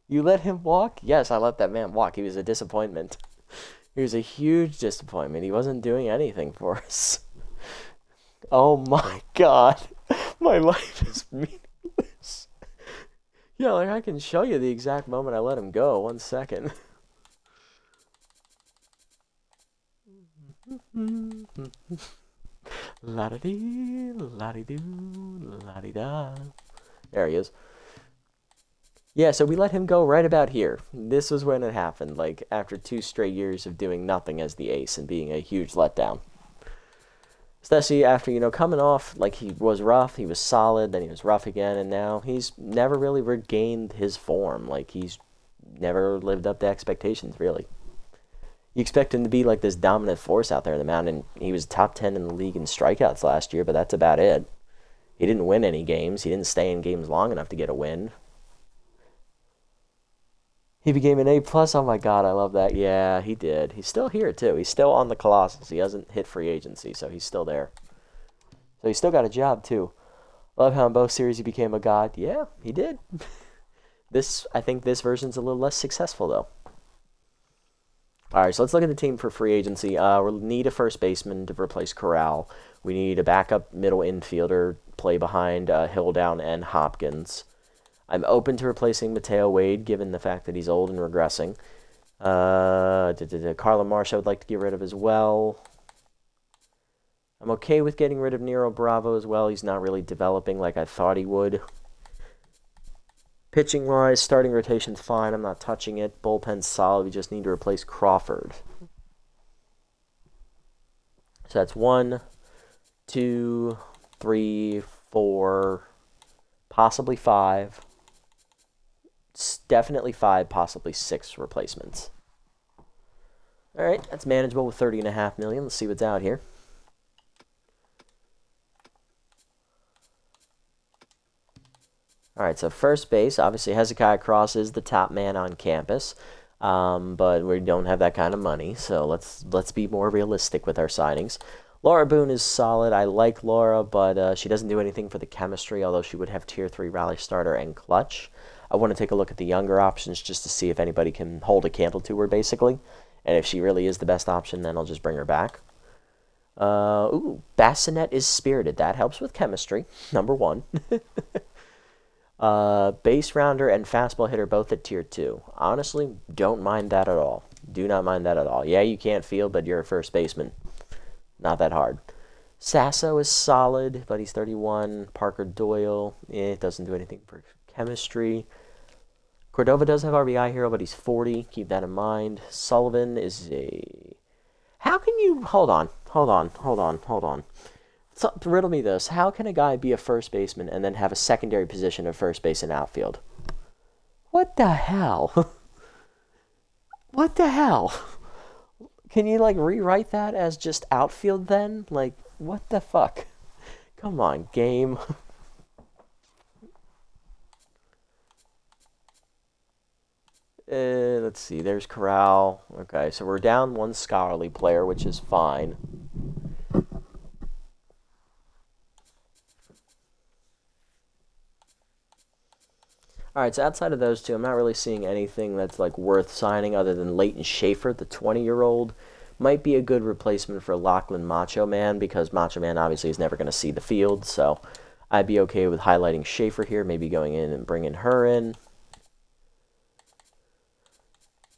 Speaker 1: You let him walk? Yes, I let that man walk. He was a disappointment. He was a huge disappointment. He wasn't doing anything for us. Oh my god. My life is meaningless. Yeah, like I can show you the exact moment I let him go. 1 second. La-da-dee, la-dee-doo, la-dee-da. There he is. Yeah, so we let him go right about here. This was when it happened, like after 2 straight years of doing nothing as the ace and being a huge letdown. Especially after, coming off, like he was rough, he was solid, then he was rough again, and now he's never really regained his form. Like, he's never lived up to expectations, really. You expect him to be like this dominant force out there in the mountain, and he was top 10 in the league in strikeouts last year, but that's about it. He didn't win any games. He didn't stay in games long enough to get a win. He became an A+. Oh my god, I love that. Yeah, he did. He's still here, too. He's still on the Colossus. He hasn't hit free agency, so he's still there. So he's still got a job, too. Love how in both series he became a god. Yeah, he did. I think this version's a little less successful, though. Alright, so let's look at the team for free agency. We need a first baseman to replace Corral. We need a backup middle infielder, play behind Hilldown and Hopkins. I'm open to replacing Mateo Wade, given the fact that he's old and regressing. Carla Marsh I would like to get rid of as well. I'm okay with getting rid of Nero Bravo as well. He's not really developing like I thought he would. Pitching-wise, starting rotation's fine. I'm not touching it. Bullpen's solid. We just need to replace Crawford. So that's 1, 2, 3, 4, possibly 5. Definitely 5, possibly 6 replacements. Alright, that's manageable with $30.5 million. Let's see what's out here. Alright, so first base, obviously Hezekiah Cross is the top man on campus. But we don't have that kind of money, so let's be more realistic with our signings. Laura Boone is solid. I like Laura, but she doesn't do anything for the chemistry, although she would have Tier 3 rally starter and clutch. I want to take a look at the younger options just to see if anybody can hold a candle to her, basically. And if she really is the best option, then I'll just bring her back. Bassinet is spirited. That helps with chemistry, number 1. Base rounder and fastball hitter both at Tier 2. Honestly, don't mind that at all. Do not mind that at all. Yeah, you can't field, but you're a first baseman. Not that hard. Sasso is solid, but he's 31. Parker Doyle, doesn't do anything for chemistry. Cordova does have RBI hero, but he's 40. Keep that in mind. Sullivan is a... How can you... Hold on. So, riddle me this. How can a guy be a first baseman and then have a secondary position of first base and outfield? What the hell? What the hell? Can you, rewrite that as just outfield then? What the fuck? Come on, game. Let's see. There's Corral. Okay, so we're down 1 scholarly player, which is fine. Alright, so outside of those two, I'm not really seeing anything that's worth signing other than Leighton Schaefer, the 20-year-old. Might be a good replacement for Lachlan Macho Man, because Macho Man obviously is never going to see the field, so I'd be okay with highlighting Schaefer here, maybe going in and bringing her in.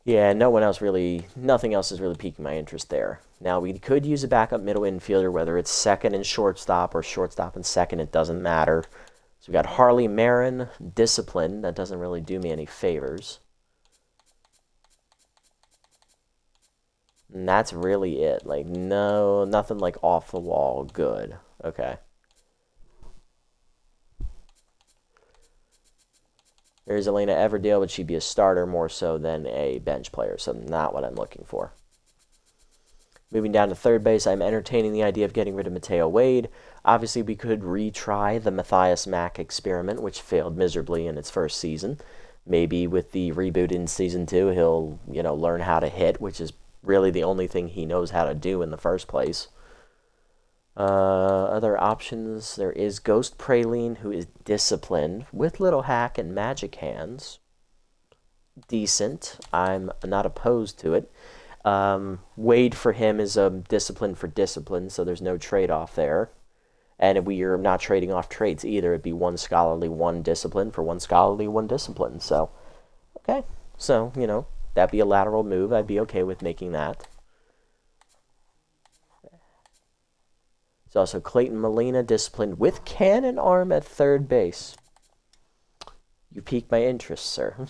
Speaker 1: Yeah, no one else really, nothing else is really piquing my interest there. Now, we could use a backup middle infielder, whether it's second and shortstop or shortstop and second, it doesn't matter. So we got Harley Marin, discipline. That doesn't really do me any favors. And that's really it. Like, no, nothing like off the wall good. Okay. There's Elena Everdale, but she'd be a starter more so than a bench player, so not what I'm looking for. Moving down to third base, I'm entertaining the idea of getting rid of Mateo Wade. Obviously, we could retry the Matthias Mack experiment, which failed miserably in its first season. Maybe with the reboot in season 2, he'll, learn how to hit, which is really the only thing he knows how to do in the first place. Other options, there is Ghost Praline, who is disciplined with Little Hack and Magic Hands. Decent. I'm not opposed to it. Wade for him is discipline for discipline, so there's no trade-off there. And we are not trading off traits either. It'd be one scholarly, one discipline for one scholarly, one discipline. So, okay. So, that'd be a lateral move. I'd be okay with making that. There's also Clayton Molina, disciplined with cannon arm at third base. You piqued my interest, sir.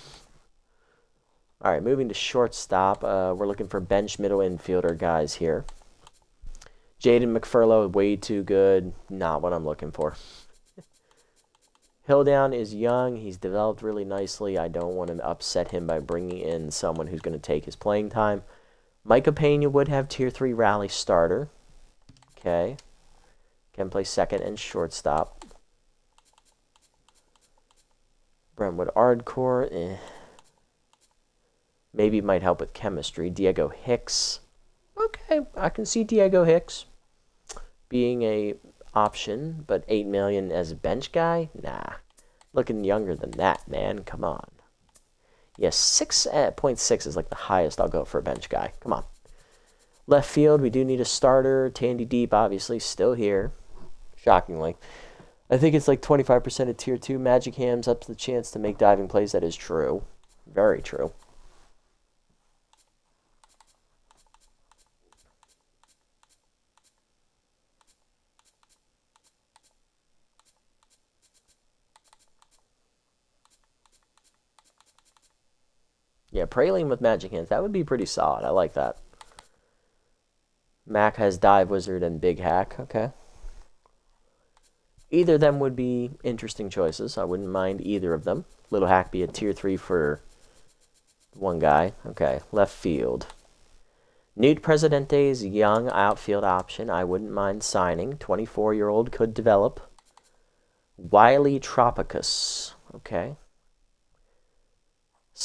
Speaker 1: All right, moving to shortstop. We're looking for bench middle infielder guys here. Jaden McFurlow, way too good. Not what I'm looking for. Hilldown is young. He's developed really nicely. I don't want to upset him by bringing in someone who's going to take his playing time. Micah Pena would have Tier 3 rally starter. Okay. Can play second and shortstop. Brentwood Ardcore. Maybe might help with chemistry. Diego Hicks. Okay, I can see Diego Hicks being a option, but $8 million as a bench guy? Nah. Looking younger than that, man. Come on. Yes, 6.6 is like the highest I'll go for a bench guy. Come on. Left field, we do need a starter. Tandy Deep, obviously, still here. Shockingly. I think it's like 25% of Tier 2. Magic Hands up to the chance to make diving plays. That is true. Very true. Yeah, Praline with Magic Hands. That would be pretty solid. I like that. Mac has Dive Wizard and Big Hack. Okay. Either of them would be interesting choices. I wouldn't mind either of them. Little Hack be a Tier 3 for one guy. Okay, left field. Newt Presidente is a young outfield option. I wouldn't mind signing. 24-year-old could develop. Wiley Tropicus. Okay.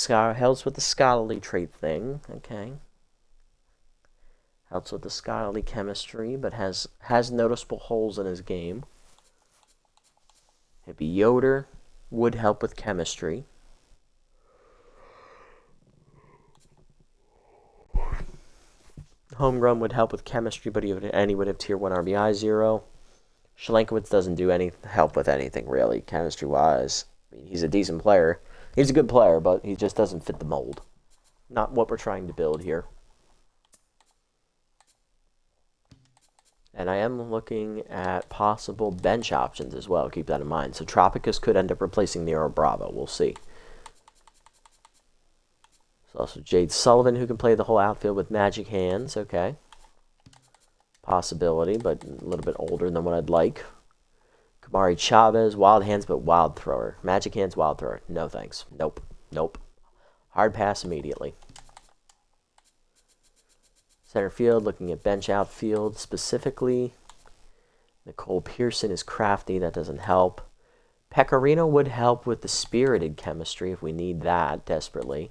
Speaker 1: Helps with the scholarly trait thing. Okay. Helps with the scholarly chemistry, but has noticeable holes in his game. It'd be Yoder. Would help with chemistry. Homegrown would help with chemistry, but he would have Tier 1 RBI 0. Schlenkowitz doesn't do any help with anything, really, chemistry-wise. I mean, he's a decent player. He's a good player, but he just doesn't fit the mold. Not what we're trying to build here. And I am looking at possible bench options as well. Keep that in mind. So Tropicus could end up replacing Nero Bravo. We'll see. There's also Jade Sullivan, who can play the whole outfield with Magic Hands. Okay. Possibility, but a little bit older than what I'd like. Kamari Chavez, Wild Hands, but Wild Thrower. Magic Hands, Wild Thrower. No thanks. Nope. Nope. Hard pass immediately. Center field, looking at bench outfield specifically. Nicole Pearson is crafty. That doesn't help. Pecorino would help with the spirited chemistry if we need that desperately.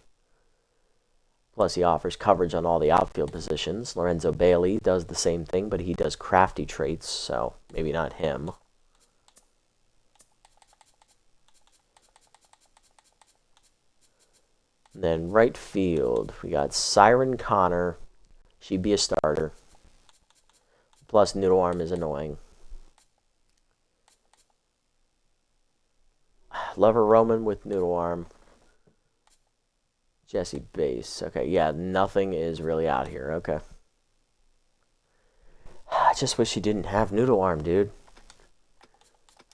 Speaker 1: Plus, he offers coverage on all the outfield positions. Lorenzo Bailey does the same thing, but he does crafty traits, so maybe not him. And then right field, we got Siren Connor. She'd be a starter. Plus, Noodle Arm is annoying. Lover Roman with Noodle Arm. Jesse base. Okay, yeah, nothing is really out here. Okay. I just wish he didn't have noodle arm, dude.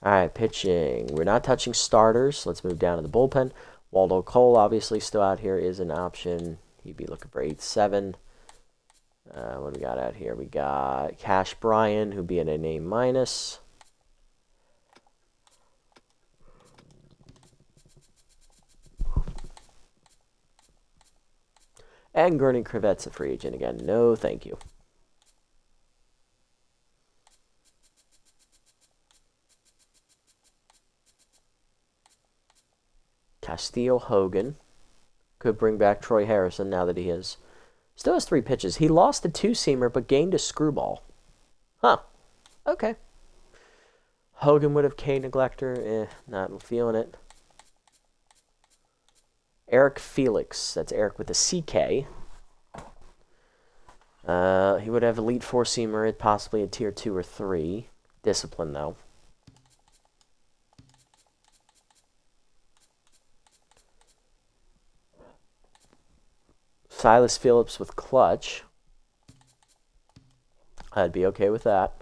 Speaker 1: All right, pitching. We're not touching starters. Let's move down to the bullpen. Waldo Cole, obviously, still out here is an option. He'd be looking for 8-7. What do we got out here? We got Cash Bryan, who'd be in an A-. And Gurney Crevette's a free agent again. No, thank you. Castillo Hogan. Could bring back Troy Harrison now that he still has 3 pitches. He lost a 2-seamer but gained a screwball. Huh. Okay. Hogan would have K Neglector. Not feeling it. Eric Felix. That's Eric with a CK. He would have Elite 4-seamer, possibly a Tier 2 or 3. Discipline, though. Silas Phillips with clutch. I'd be okay with that.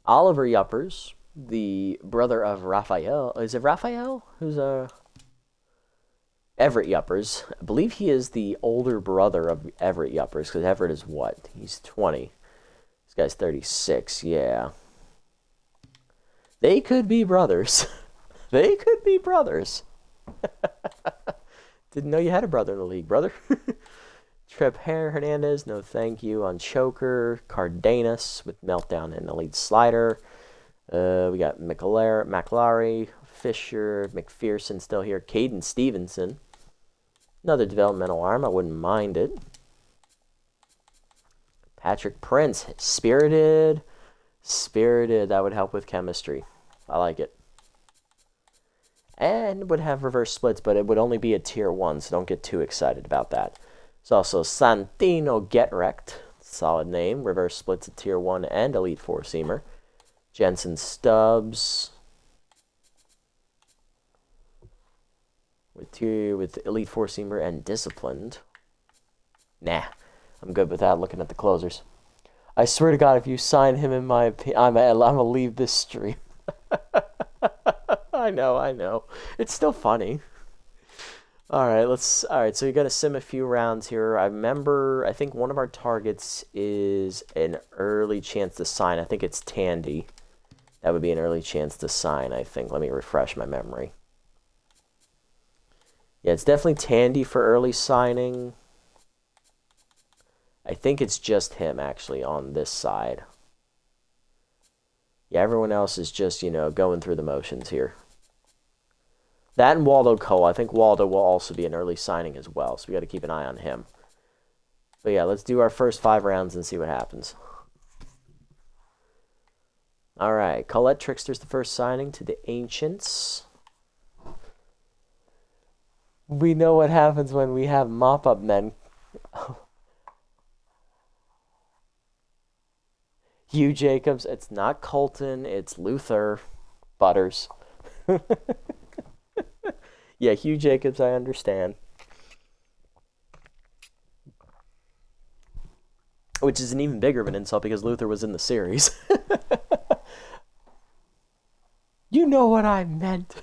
Speaker 1: Oliver Yuppers, the brother of Raphael. Is it Raphael? Who's Everett Yuppers. I believe he is the older brother of Everett Yuppers, because Everett is what? He's 20. This guy's 36, yeah. They could be brothers. They could be brothers. Didn't know you had a brother in the league, brother. Trev Hernandez, no thank you on choker. Cardenas with meltdown and elite slider. We got McLary, Fisher, McPherson still here. Caden Stevenson. Another developmental arm. I wouldn't mind it. Patrick Prince, spirited. Spirited. That would help with chemistry. I like it. And would have reverse splits, but it would only be a Tier 1, so don't get too excited about that. There's also Santino Getrect, solid name. Reverse splits at Tier 1 and Elite 4-seamer. Jensen Stubbs with Elite 4-seamer and Disciplined. Nah, I'm good with that looking at the closers. I swear to God, if you sign him, in my opinion, I'm going to leave this stream. I know. It's still funny. All right, so you got to sim a few rounds here. I think one of our targets is an early chance to sign. I think it's Tandy. That would be an early chance to sign, I think. Let me refresh my memory. Yeah, it's definitely Tandy for early signing. I think it's just him, actually, on this side. Yeah, everyone else is just, going through the motions here. That and Waldo Cole. I think Waldo will also be an early signing as well, so we got to keep an eye on him. But yeah, let's do our first 5 rounds and see what happens. All right, Colette Trickster's the first signing to the Ancients. We know what happens when we have mop-up men. Hugh Jacobs. It's not Colton. It's Luther Butters. Yeah, Hugh Jacobs, I understand. Which is an even bigger of an insult because Luther was in the series. You know what I meant.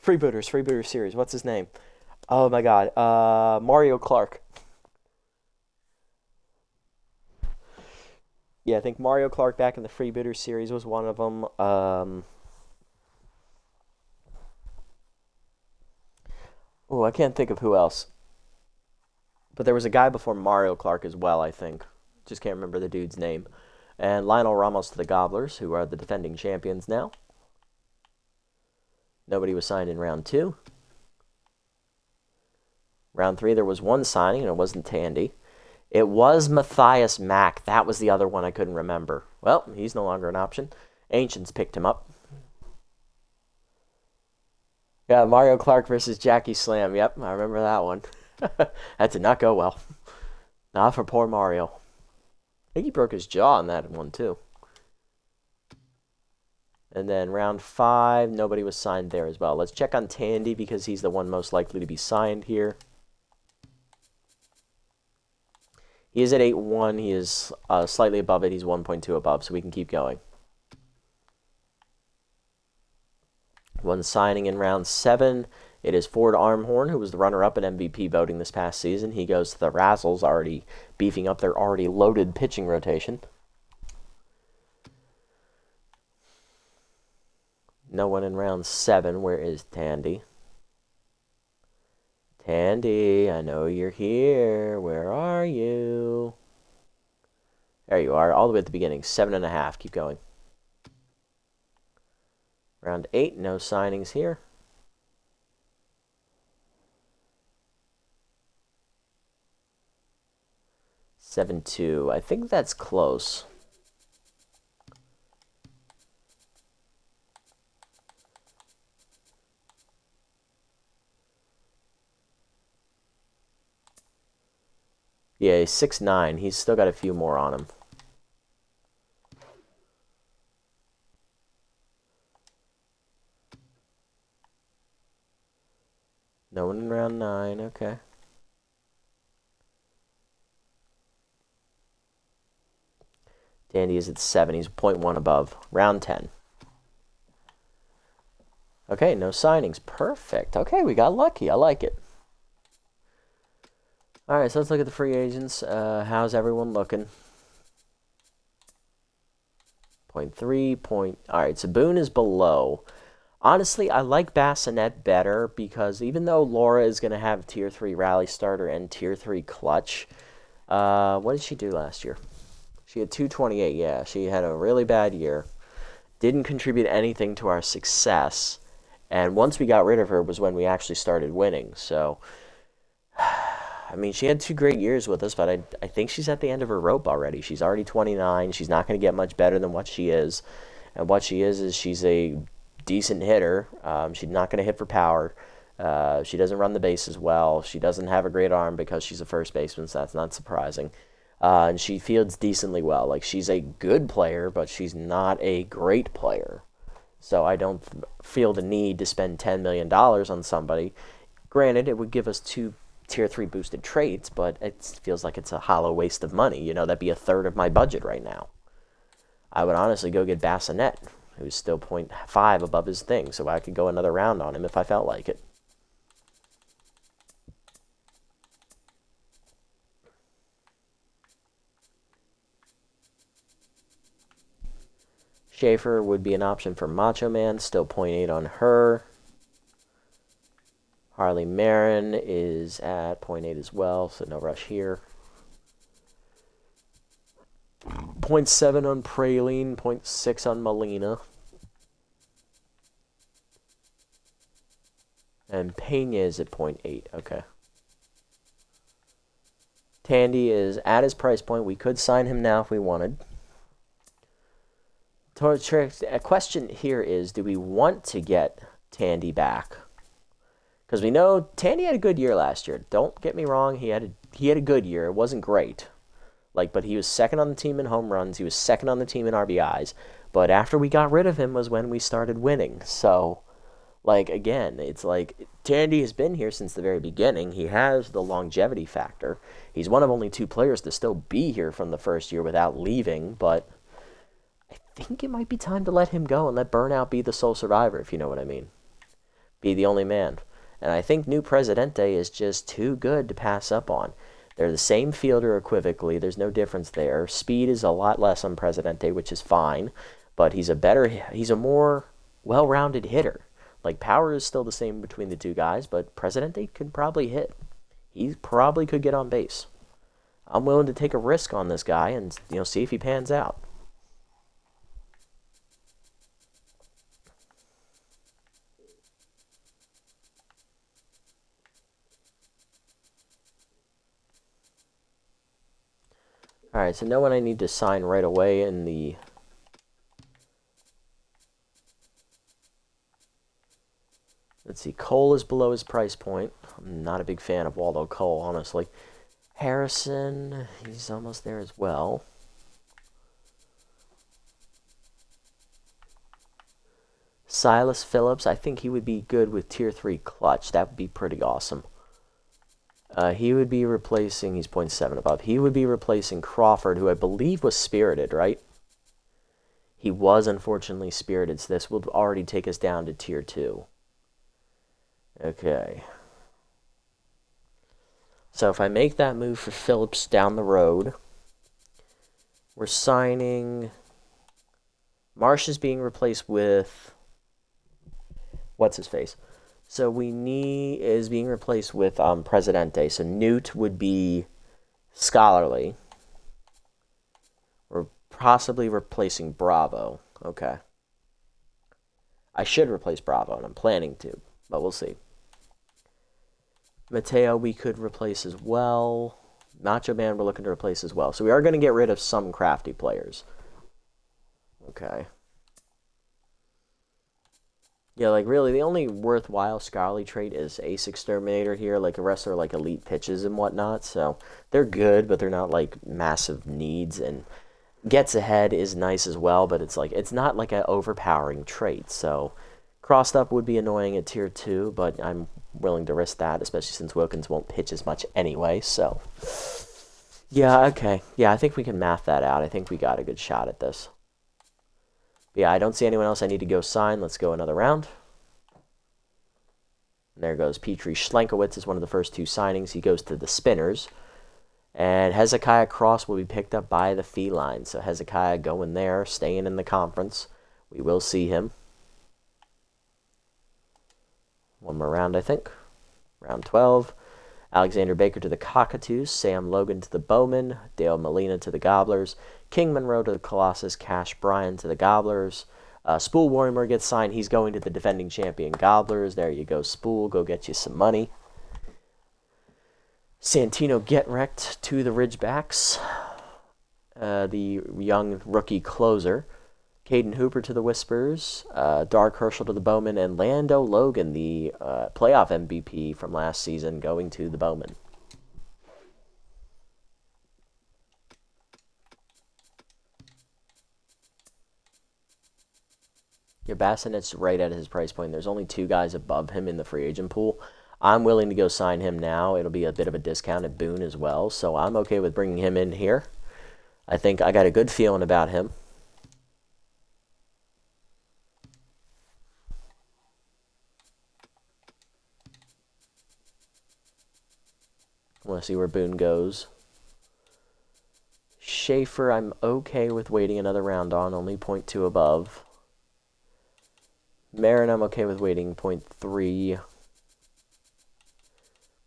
Speaker 1: Freebooters series. What's his name? Oh my God. Mario Clark. Yeah, I think Mario Clark back in the Freebooters series was one of them. I can't think of who else. But there was a guy before Mario Clark as well, I think. Just can't remember the dude's name. And Lionel Ramos to the Gobblers, who are the defending champions now. Nobody was signed in round 2. Round 3, there was one signing, and it wasn't Tandy. It was Matthias Mack. That was the other one I couldn't remember. Well, he's no longer an option. Ancients picked him up. Yeah, Mario Clark versus Jackie Slam. Yep, I remember that one. That did not go well. Not for poor Mario. I think he broke his jaw on that one, too. And then round 5, nobody was signed there as well. Let's check on Tandy because he's the one most likely to be signed here. He is at 8-1. He is slightly above it. He's 1.2 above, so we can keep going. One signing in round 7. It is Ford Armhorn, who was the runner-up in MVP voting this past season. He goes to the Razzles, already beefing up their already loaded pitching rotation. No one in round 7. Where is Tandy? Tandy, I know you're here. Where are you? There you are, all the way at the beginning. 7.5. Keep going. Round 8, no signings here. 7-2. I think that's close. Yeah, he's 6'9". He's still got a few more on him. No one in round 9. Okay. Dandy is at 7. He's 0.1 above. Round 10. Okay, no signings. Perfect. Okay, we got lucky. I like it. All right, so let's look at the free agents. How's everyone looking? 0.3. All right, so Boone is below. Honestly, I like Bassinet better because even though Laura is going to have Tier 3 Rally Starter and Tier 3 Clutch, what did she do last year? She had 228, yeah. She had a really bad year. Didn't contribute anything to our success. And once we got rid of her was when we actually started winning. So, I mean, she had 2 great years with us, but I think she's at the end of her rope already. She's already 29. She's not going to get much better than what she is. And what she is she's a decent hitter. She's not going to hit for power. She doesn't run the bases well. She doesn't have a great arm because she's a first baseman, so that's not surprising. And she fields decently well. Like, she's a good player, but she's not a great player. So I don't feel the need to spend $10 million on somebody. Granted, it would give us 2 Tier 3 boosted traits, but it feels like it's a hollow waste of money. You know, that'd be a third of my budget right now. I would honestly go get Bassinet, who's still 0.5 above his thing, so I could go another round on him if I felt like it. Schaefer would be an option for Macho Man, still 0.8 on her. Harley Marin is at 0.8 as well, so no rush here. 0.7 on Praline, 0.6 on Molina. And Pena is at 0.8, okay. Tandy is at his price point. We could sign him now if we wanted. A question here is, do we want to get Tandy back? Because we know Tandy had a good year last year. Don't get me wrong, he had a good year. It wasn't great. But he was second on the team in home runs. He was second on the team in RBIs. But after we got rid of him was when we started winning. So, again, it's like Tandy has been here since the very beginning. He has the longevity factor. He's one of only 2 players to still be here from the first year without leaving. But I think it might be time to let him go and let Burnout be the sole survivor, if you know what I mean. Be the only man. And I think New Presidente is just too good to pass up on. They're the same fielder equivocally. There's no difference there. Speed is a lot less on Presidente, which is fine. But he's a more well-rounded hitter. Power is still the same between the 2 guys, but Presidente could probably hit. He probably could get on base. I'm willing to take a risk on this guy and, see if he pans out. Alright, so no one I need to sign right away in the... Let's see, Cole is below his price point. I'm not a big fan of Waldo Cole, honestly. Harrison, he's almost there as well. Silas Phillips, I think he would be good with Tier 3 clutch. That would be pretty awesome. He would be replacing, he's 0.7 above. He would be replacing Crawford, who I believe was spirited, right? He was unfortunately spirited, so this will already take us down to Tier 2. Okay. So if I make that move for Phillips down the road, we're signing... Marsh is being replaced with... What's his face? So is being replaced with Presidente. So Newt would be Scholarly. We're possibly replacing Bravo. Okay. I should replace Bravo, and I'm planning to, but we'll see. Mateo we could replace as well. Nacho Man we're looking to replace as well. So we are going to get rid of some crafty players. Okay. Yeah, like, really, the only worthwhile scholarly trait is Ace Exterminator here. Like, the rest are, like, elite pitches and whatnot. So, they're good, but they're not, like, massive needs. And Gets Ahead is nice as well, but it's, like, it's not, like, an overpowering trait. So, Crossed Up would be annoying at Tier 2, but I'm willing to risk that, especially since Wilkins won't pitch as much anyway. So, yeah, okay. Yeah, I think we can math that out. I think we got a good shot at this. Yeah, I don't see anyone else I need to go sign. Let's go another round. And there goes Petrie. Schlenkowitz is one of the first two signings. He goes to the Spinners. And Hezekiah Cross will be picked up by the Felines. So Hezekiah going there, staying in the conference. We will see him. One more round, I think. Round 12. Alexander Baker to the Cockatoos, Sam Logan to the Bowmen, Dale Molina to the Gobblers, King Monroe to the Colossus, Cash Bryan to the Gobblers. Spool Warrior gets signed. He's going to the defending champion Gobblers. There you go, Spool. Go get you some money. Santino Get Wrecked to the Ridgebacks. The young rookie closer. Caden Hooper to the Whispers, Dark Herschel to the Bowmen, and Lando Logan, the playoff MVP from last season, going to the Bowmen. Your Bassinet's right at his price point. There's only two guys above him in the free agent pool. I'm willing to go sign him now. It'll be a bit of a discount at Boone as well, so I'm okay with bringing him in here. I think I got a good feeling about him. I want to see where Boone goes. Schaefer, I'm okay with waiting another round on, only 0.2 above. Marin, I'm okay with waiting 0.3.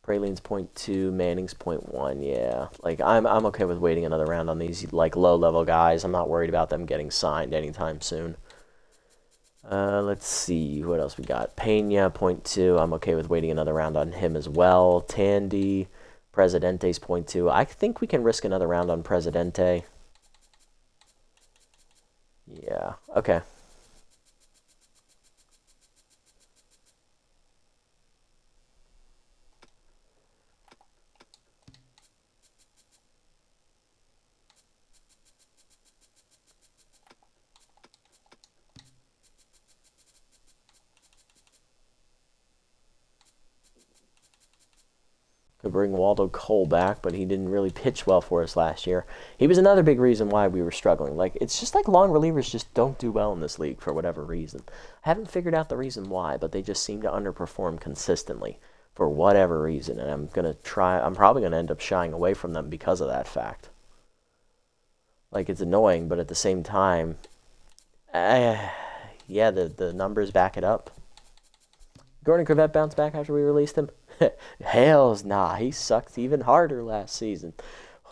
Speaker 1: Praline's 0.2, Manning's 0.1, yeah. Like, I'm okay with waiting another round on these, like, low-level guys. I'm not worried about them getting signed anytime soon. Let's see, what else we got? Pena, 0.2, I'm okay with waiting another round on him as well. Tandy, Presidente's 0.2. I think we can risk another round on Presidente. Yeah, okay. Could bring Waldo Cole back, but he didn't really pitch well for us last year. He was another big reason why we were struggling. Like, it's just like long relievers just don't do well in this league for whatever reason. I haven't figured out the reason why, but they just seem to underperform consistently for whatever reason. And I'm probably going to end up shying away from them because of that fact. Like, it's annoying, but at the same time, yeah, the numbers back it up. Gordon Cravette bounced back after we released him. Hells nah, he sucked even harder last season.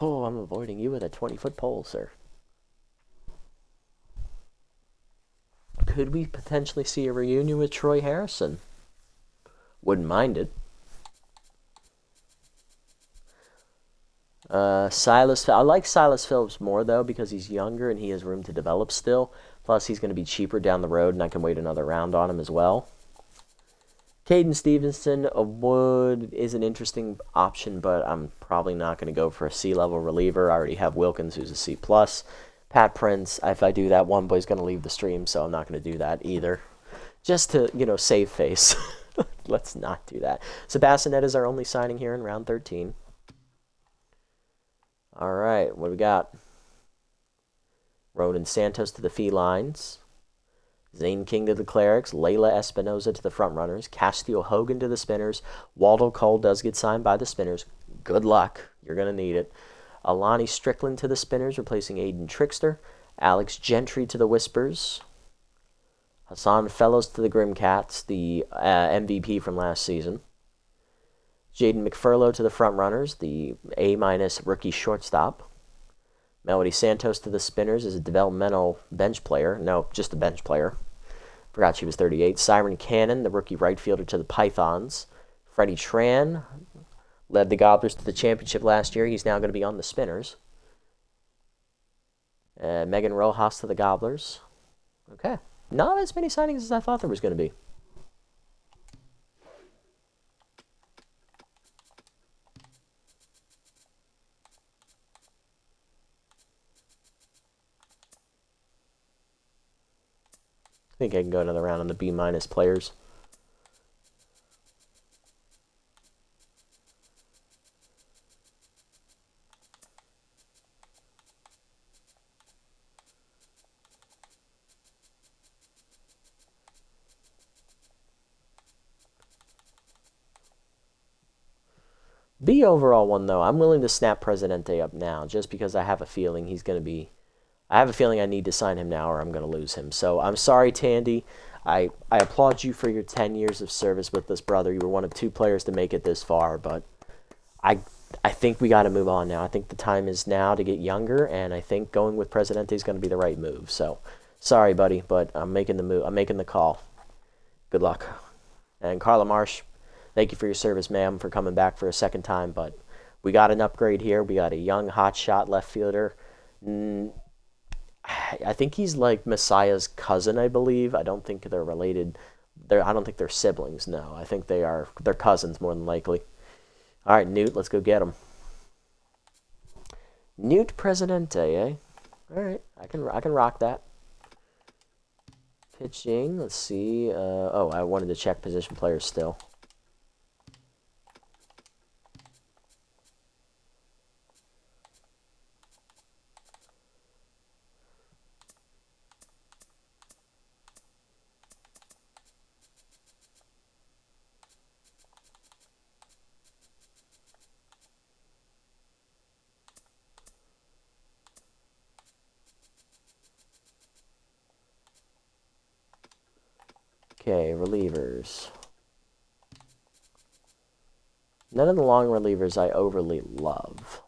Speaker 1: Oh, I'm avoiding you with a 20-foot pole, sir. Could we potentially see a reunion with Troy Harrison? Wouldn't mind it. I like Silas Phillips more, though, because he's younger and he has room to develop still. Plus, he's going to be cheaper down the road, and I can wait another round on him as well. Caden Stevenson is an interesting option, but I'm probably not going to go for a C-level reliever. I already have Wilkins, who's a C+. Pat Prince, if I do that, one boy's going to leave the stream, so I'm not going to do that either. just to, save face. Let's not do that. So Bassinet is our only signing here in round 13. All right, what do we got? Ronan Santos to the Felines. Zane King to the Clerics. Layla Espinoza to the Frontrunners. Castillo Hogan to the Spinners. Waldo Cole does get signed by the Spinners. Good luck. You're going to need it. Alani Strickland to the Spinners, replacing Aiden Trickster. Alex Gentry to the Whispers. Hassan Fellows to the Grimcats, the MVP from last season. Jaden McFurlow to the Frontrunners, the A- rookie shortstop. Melody Santos to the Spinners as a developmental bench player. No, just a bench player. Forgot she was 38. Siren Cannon, the rookie right fielder to the Pythons. Freddie Tran led the Gobblers to the championship last year. He's now going to be on the Spinners. Megan Rojas to the Gobblers. Okay. Not as many signings as I thought there was going to be. I think I can go another round on the B- players. B overall one, though, I'm willing to snap Presidente up now just because I have a feeling he's going to be... I have a feeling I need to sign him now or I'm going to lose him. So I'm sorry, Tandy. I applaud you for your 10 years of service with this, brother. You were one of 2 players to make it this far, but I think we got to move on now. I think the time is now to get younger, and I think going with Presidente is going to be the right move. So sorry, buddy, but I'm making the move. I'm making the call. Good luck. And Carla Marsh, thank you for your service, ma'am, for coming back for a second time. But we got an upgrade here. We got a young hotshot left fielder. I think he's like Messiah's cousin, I believe. I don't think they're related. I don't think they're siblings, no. I think they're cousins more than likely. All right, Newt, let's go get him. Newt Presidente, eh? All right, I can rock that. Pitching, let's see. I wanted to check position players still. Okay, relievers. None of the long relievers I overly love.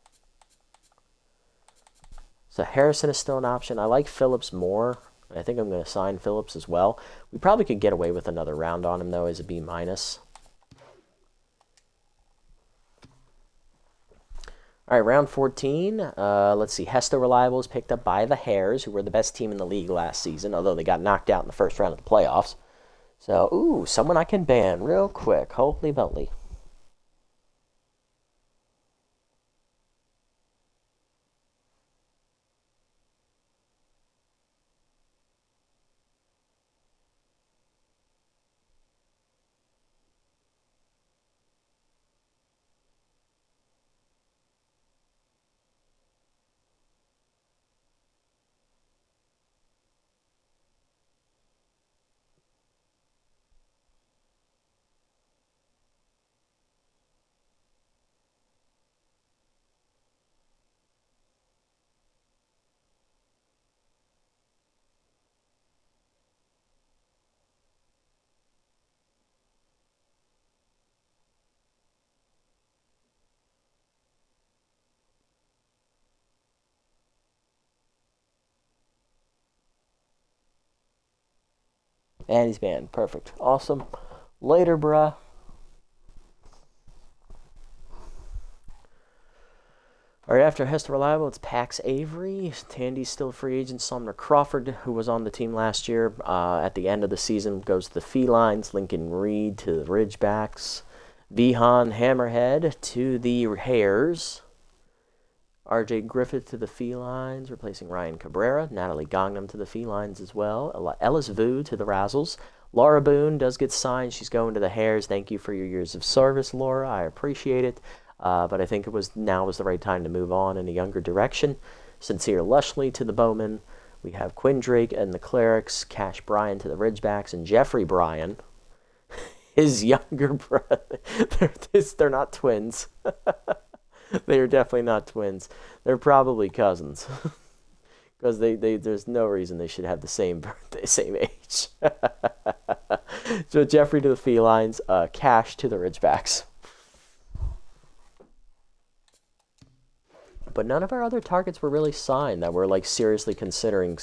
Speaker 1: So Harrison is still an option. I like Phillips more. I think I'm going to sign Phillips as well. We probably could get away with another round on him, though, as a B-. All right, round 14. Let's see. Hesto Reliable is picked up by the Hares, who were the best team in the league last season, although they got knocked out in the first round of the playoffs. So, someone I can ban real quick. Holy moly. And he's banned. Perfect. Awesome. Later, bruh. All right, after Hester Reliable, it's Pax Avery. Tandy's still a free agent. Sumner Crawford, who was on the team last year, at the end of the season, goes to the Felines. Lincoln Reed to the Ridgebacks. Vihan Hammerhead to the Hares. RJ Griffith to the Felines, replacing Ryan Cabrera. Natalie Gongnam to the Felines as well. Ellis Vu to the Razzles. Laura Boone does get signed. She's going to the Hares. Thank you for your years of service, Laura. I appreciate it. But I think now was the right time to move on in a younger direction. Sincere Lushley to the Bowmen. We have Quinn Drake and the Clerics. Cash Bryan to the Ridgebacks. And Jeffrey Bryan, his younger brother. They're not twins. They are definitely not twins. They're probably cousins. Because there's no reason they should have the same birthday, same age. So Jeffrey to the Felines, Cash to the Ridgebacks. But none of our other targets were really signed that we're like seriously considering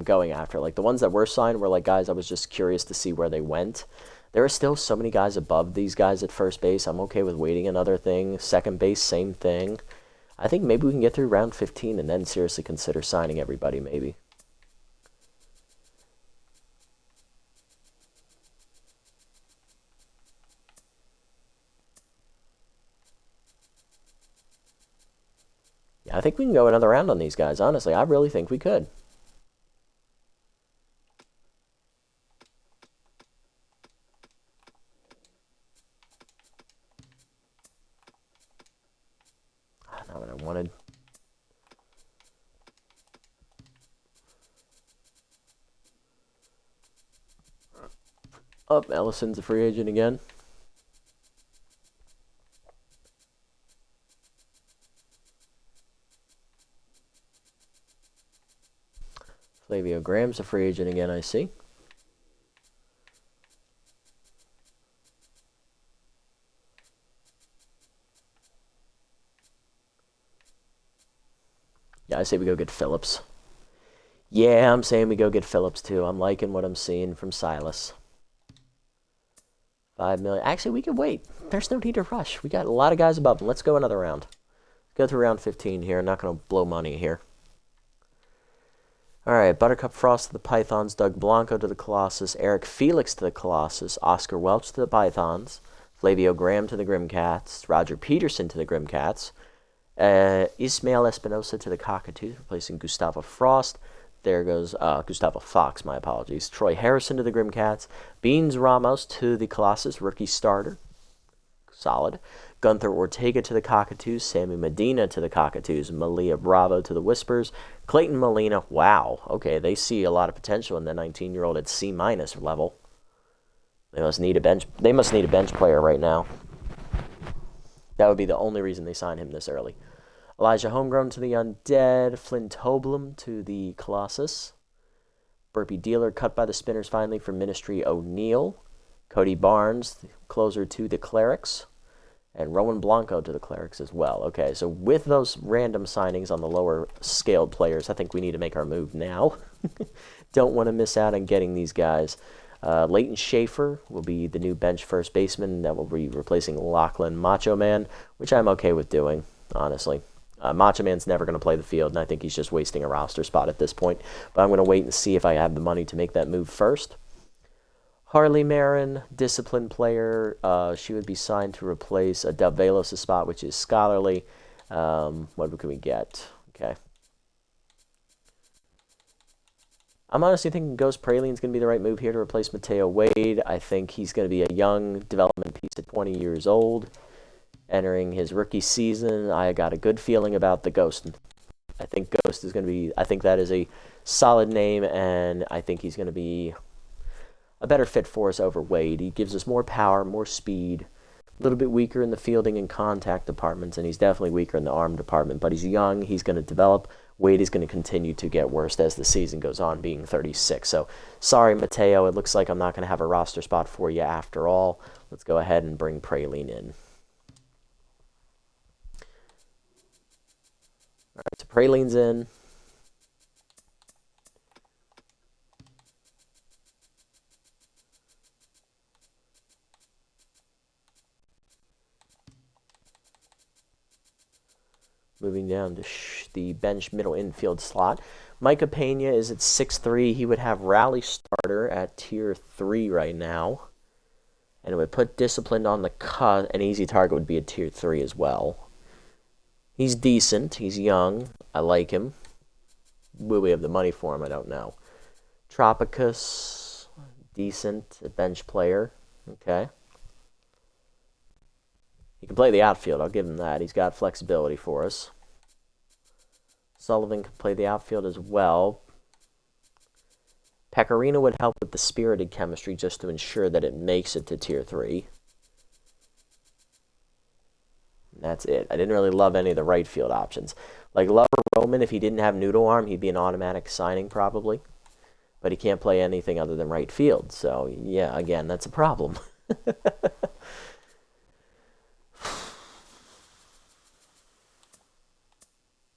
Speaker 1: going after. Like the ones that were signed were like guys I was just curious to see where they went. There are still so many guys above these guys at first base. I'm okay with waiting another thing. Second base, same thing. I think maybe we can get through round 15 and then seriously consider signing everybody maybe. Yeah, I think we can go another round on these guys, honestly. I really think we could. Not what I wanted. Oh, Ellison's a free agent again. Flavio Graham's a free agent again, I see. Yeah, I say we go get Phillips. Yeah, I'm saying we go get Phillips too. I'm liking what I'm seeing from Silas. 5 million. Actually, we can wait. There's no need to rush. We got a lot of guys above them. Let's go another round. Let's go through round 15 here. I'm not going to blow money here. All right, Buttercup Frost to the Pythons, Doug Blanco to the Colossus, Eric Felix to the Colossus, Oscar Welch to the Pythons, Flavio Graham to the Grimcats, Roger Peterson to the Grimcats, Ismael Espinosa to the Cockatoos, replacing Gustavo Frost. There goes Gustavo Fox, my apologies. Troy Harrison to the Grimcats, Beans Ramos to the Colossus, rookie starter. Solid. Gunther Ortega to the Cockatoos, Sammy Medina to the Cockatoos, Malia Bravo to the Whispers, Clayton Molina. Wow, okay, they see a lot of potential in the 19-year-old at C- level. They must need a bench player right now. That would be the only reason they signed him this early. Elijah Homegrown to the Undead, Flynn Toblum to the Colossus, Burpee Dealer cut by the Spinners finally for Ministry O'Neill, Cody Barnes, the closer to the Clerics, and Rowan Blanco to the Clerics as well. Okay, so with those random signings on the lower scaled players, I think we need to make our move now. Don't want to miss out on getting these guys. Leighton Schaefer will be the new bench first baseman that will be replacing Lachlan Macho Man, which I'm okay with doing, honestly. Macho Man's never going to play the field, and I think he's just wasting a roster spot at this point. But I'm going to wait and see if I have the money to make that move first. Harley Marin, disciplined player. She would be signed to replace Dub Velos' spot, which is scholarly. What can we get? Okay. I'm honestly thinking Ghost Praline's going to be the right move here to replace Mateo Wade. I think he's going to be a young development piece at 20 years old, entering his rookie season. I got a good feeling about the Ghost. I think Ghost is going to be, I think that is a solid name, and I think he's going to be a better fit for us over Wade. He gives us more power, more speed, a little bit weaker in the fielding and contact departments, and he's definitely weaker in the arm department, but he's young, he's going to develop. Wade is going to continue to get worse as the season goes on, being 36. So, sorry, Mateo, it looks like I'm not going to have a roster spot for you after all. Let's go ahead and bring Praline in. All right, so Praline's in. Moving down to the bench middle infield slot. Micah Pena is at 6'3". He would have rally starter at tier 3 right now. And it would put disciplined on the cut. An easy target would be a tier 3 as well. He's decent. He's young. I like him. Will we have the money for him? I don't know. Tropicus, decent bench player. Okay. He can play the outfield. I'll give him that. He's got flexibility for us. Sullivan can play the outfield as well. Pecorino would help with the spirited chemistry just to ensure that it makes it to Tier 3. And that's it. I didn't really love any of the right field options. Like Lover Roman, if he didn't have noodle arm, he'd be an automatic signing probably. But he can't play anything other than right field. So, yeah, again, that's a problem.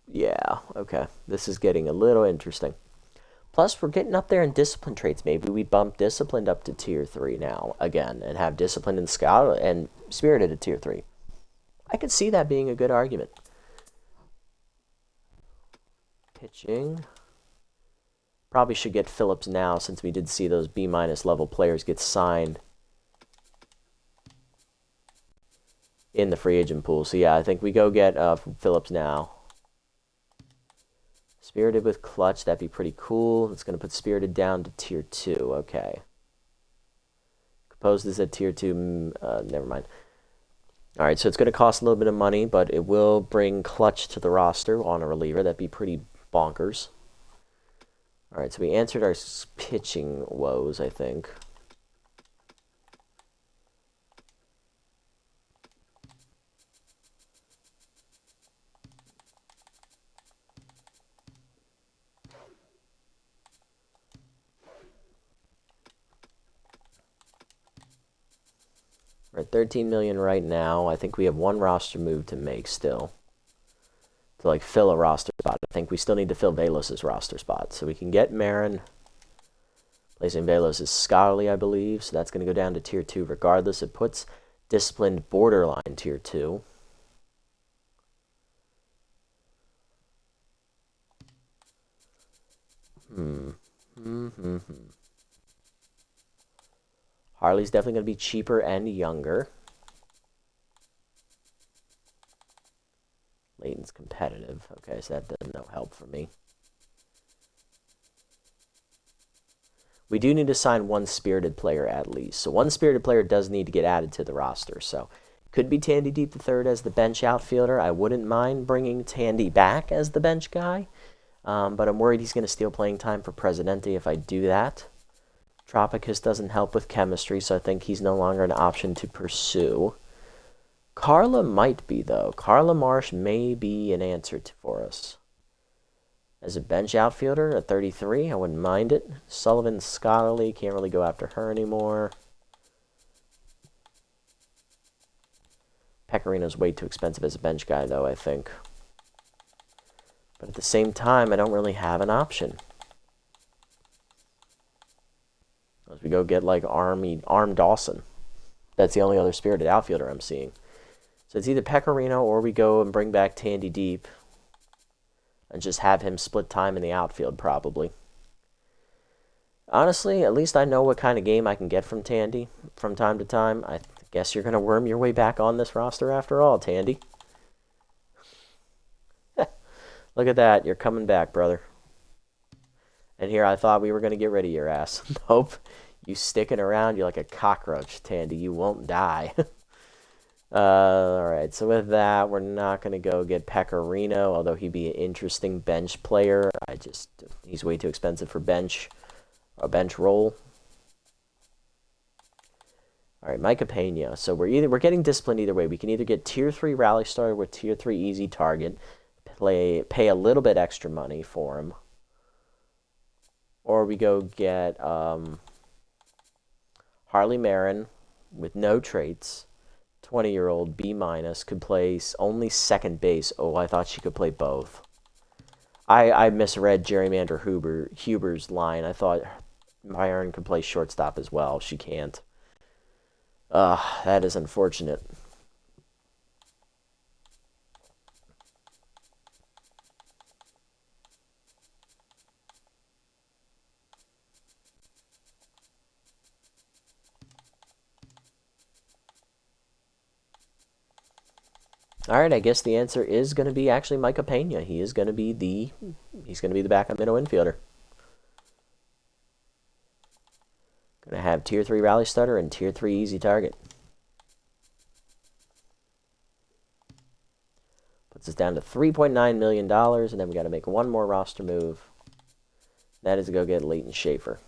Speaker 1: Yeah, okay. This is getting a little interesting. Plus, we're getting up there in discipline traits. Maybe we bump disciplined up to Tier 3 now, again, and have disciplined and scout and spirited at Tier 3. I could see that being a good argument. Pitching. Probably should get Phillips now, since we did see those B- level players get signed in the free agent pool. So, yeah, I think we go get Phillips now. Spirited with clutch, that'd be pretty cool. It's going to put Spirited down to Tier 2. Okay. Composed is at Tier 2. Never mind. All right, so it's going to cost a little bit of money, but it will bring clutch to the roster on a reliever. That'd be pretty bonkers. All right, so we answered our pitching woes, I think. We're at 13 million right now. I think we have one roster move to make still. To like fill a roster spot. I think we still need to fill Velos' roster spot. So we can get Marin. Placing Velos is scholarly, I believe. So that's going to go down to Tier 2 regardless. It puts disciplined borderline Tier 2. Harley's definitely going to be cheaper and younger. Layton's competitive. Okay, so that does no help for me. We do need to sign one spirited player at least. So one spirited player does need to get added to the roster. So could be Tandy Deep III as the bench outfielder. I wouldn't mind bringing Tandy back as the bench guy. But I'm worried he's going to steal playing time for Presidente if I do that. Tropicus doesn't help with chemistry, so I think he's no longer an option to pursue. Carla might be, though. Carla Marsh may be an answer for us. As a bench outfielder at 33, I wouldn't mind it. Sullivan's scholarly, can't really go after her anymore. Pecorino's way too expensive as a bench guy, though, I think. But at the same time, I don't really have an option. As we go get like Arm Dawson. That's the only other spirited outfielder I'm seeing. So it's either Pecorino or we go and bring back Tandy Deep and just have him split time in the outfield probably. Honestly, at least I know what kind of game I can get from Tandy from time to time. I guess you're going to worm your way back on this roster after all, Tandy. Look at that. You're coming back, brother. And here I thought we were going to get rid of your ass. Nope. You sticking around, you're like a cockroach, Tandy. You won't die. Alright, so with that, we're not going to go get Pecorino, although he'd be an interesting bench player. He's way too expensive for a bench role. Alright, Micah Pena. So we're getting disciplined either way. We can either get Tier 3 Rally Starter with Tier 3 Easy Target, pay a little bit extra money for him. Or we go get Harley Marin with no traits, 20-year-old B-, could play only second base. Oh, I thought she could play both. I misread Gerrymander Huber's line. I thought Marin could play shortstop as well. She can't. That is unfortunate. All right, I guess the answer is going to be actually Micah Pena. He's going to be the backup middle infielder. Going to have have Tier 3 Rally Starter and Tier 3 Easy Target. Puts us down to $3.9 million, and then we got to make one more roster move. That is to go get Leighton Schaefer.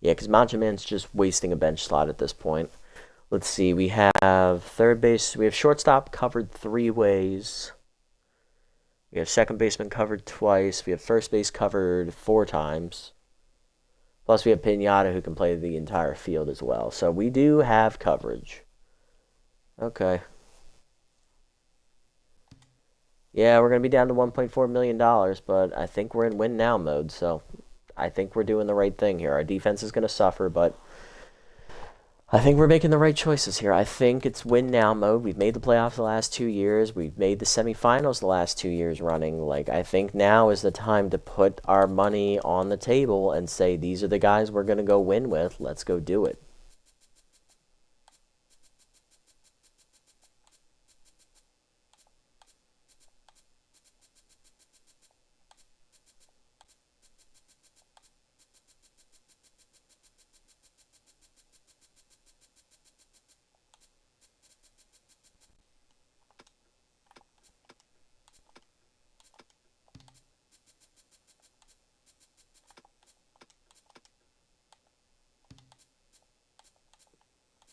Speaker 1: Yeah, because Macho Man's just wasting a bench slot at this point. Let's see, we have third base, we have shortstop covered 3 ways. We have second baseman covered twice. We have first base covered 4 times. Plus we have Pinata who can play the entire field as well. So we do have coverage. Okay. Yeah, we're going to be down to $1.4 million, but I think we're in win now mode, so I think we're doing the right thing here. Our defense is going to suffer, but I think we're making the right choices here. I think it's win now mode. We've made the playoffs the last 2 years. We've made the semifinals the last 2 years running. Like, I think now is the time to put our money on the table and say, these are the guys we're going to go win with. Let's go do it.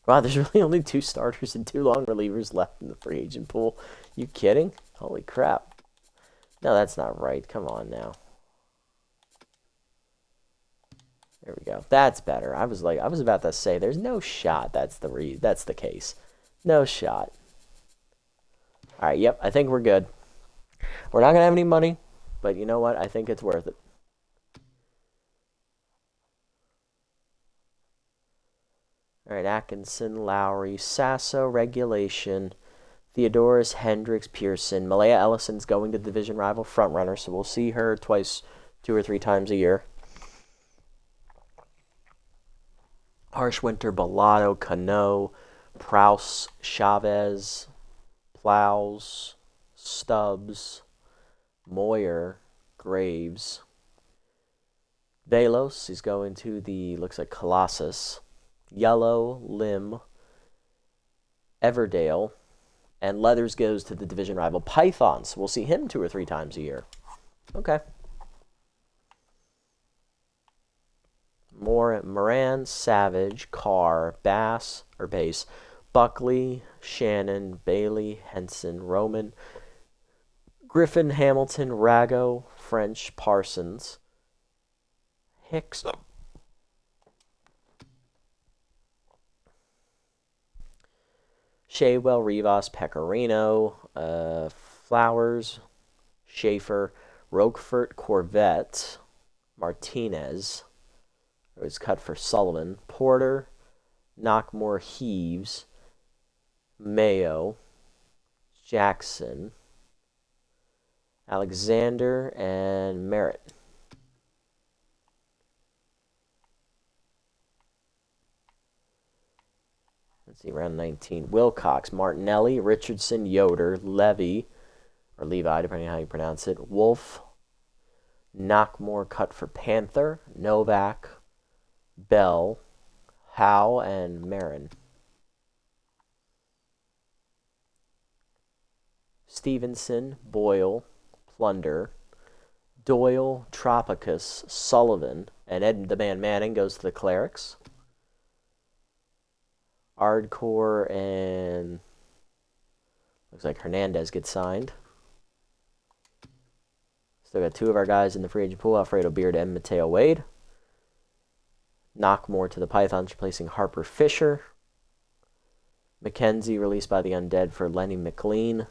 Speaker 1: Wow, there's really only 2 starters and 2 long relievers left in the free agent pool. You kidding? Holy crap. No, that's not right. Come on now. There we go. That's better. I was about to say, there's no shot that's the case. No shot. All right, yep, I think we're good. We're not going to have any money, but you know what? I think it's worth it. All right, Atkinson, Lowry, Sasso, regulation, Theodoris, Hendricks, Pearson. Malaya Ellison's going to the division rival frontrunner, so we'll see her twice, 2 or 3 times a year. Harshwinter, Bellotto, Cano, Prouse, Chavez, Plows, Stubbs, Moyer, Graves. Velos, he's going to the, looks like Colossus. Yellow, Lim, Everdale, and Leathers goes to the division rival Pythons. We'll see him 2 or 3 times a year. Okay. Moran, Savage, Carr, Bass, Buckley, Shannon, Bailey, Henson, Roman, Griffin, Hamilton, Rago, French, Parsons, Hicks, Shaywell, Rivas, Pecorino, Flowers, Schaefer, Roquefort, Corvette, Martinez, it was cut for Sullivan, Porter, Knockmore, Heaves, Mayo, Jackson, Alexander, and Merritt. Let's see, round 19. Wilcox, Martinelli, Richardson, Yoder, Levy, or Levi, depending on how you pronounce it, Wolf, Knockmore cut for Panther, Novak, Bell, Howe, and Marin. Stevenson, Boyle, Plunder, Doyle, Tropicus, Sullivan, and Ed the Man Manning goes to the Clerics. Ardcore and looks like Hernandez gets signed. Still got 2 of our guys in the free agent pool, Alfredo Beard and Mateo Wade. Knockmore to the Pythons, replacing Harper Fisher. McKenzie released by the Undead for Lenny McLean.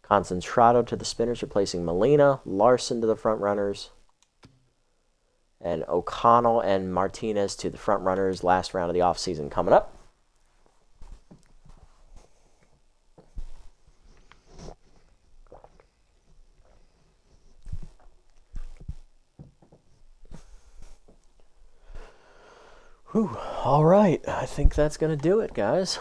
Speaker 1: Concentrado to the Spinners, replacing Molina. Larson to the front runners. And O'Connell and Martinez to the front runners. Last round of the offseason coming up. Whew. All right, I think that's going to do it, guys.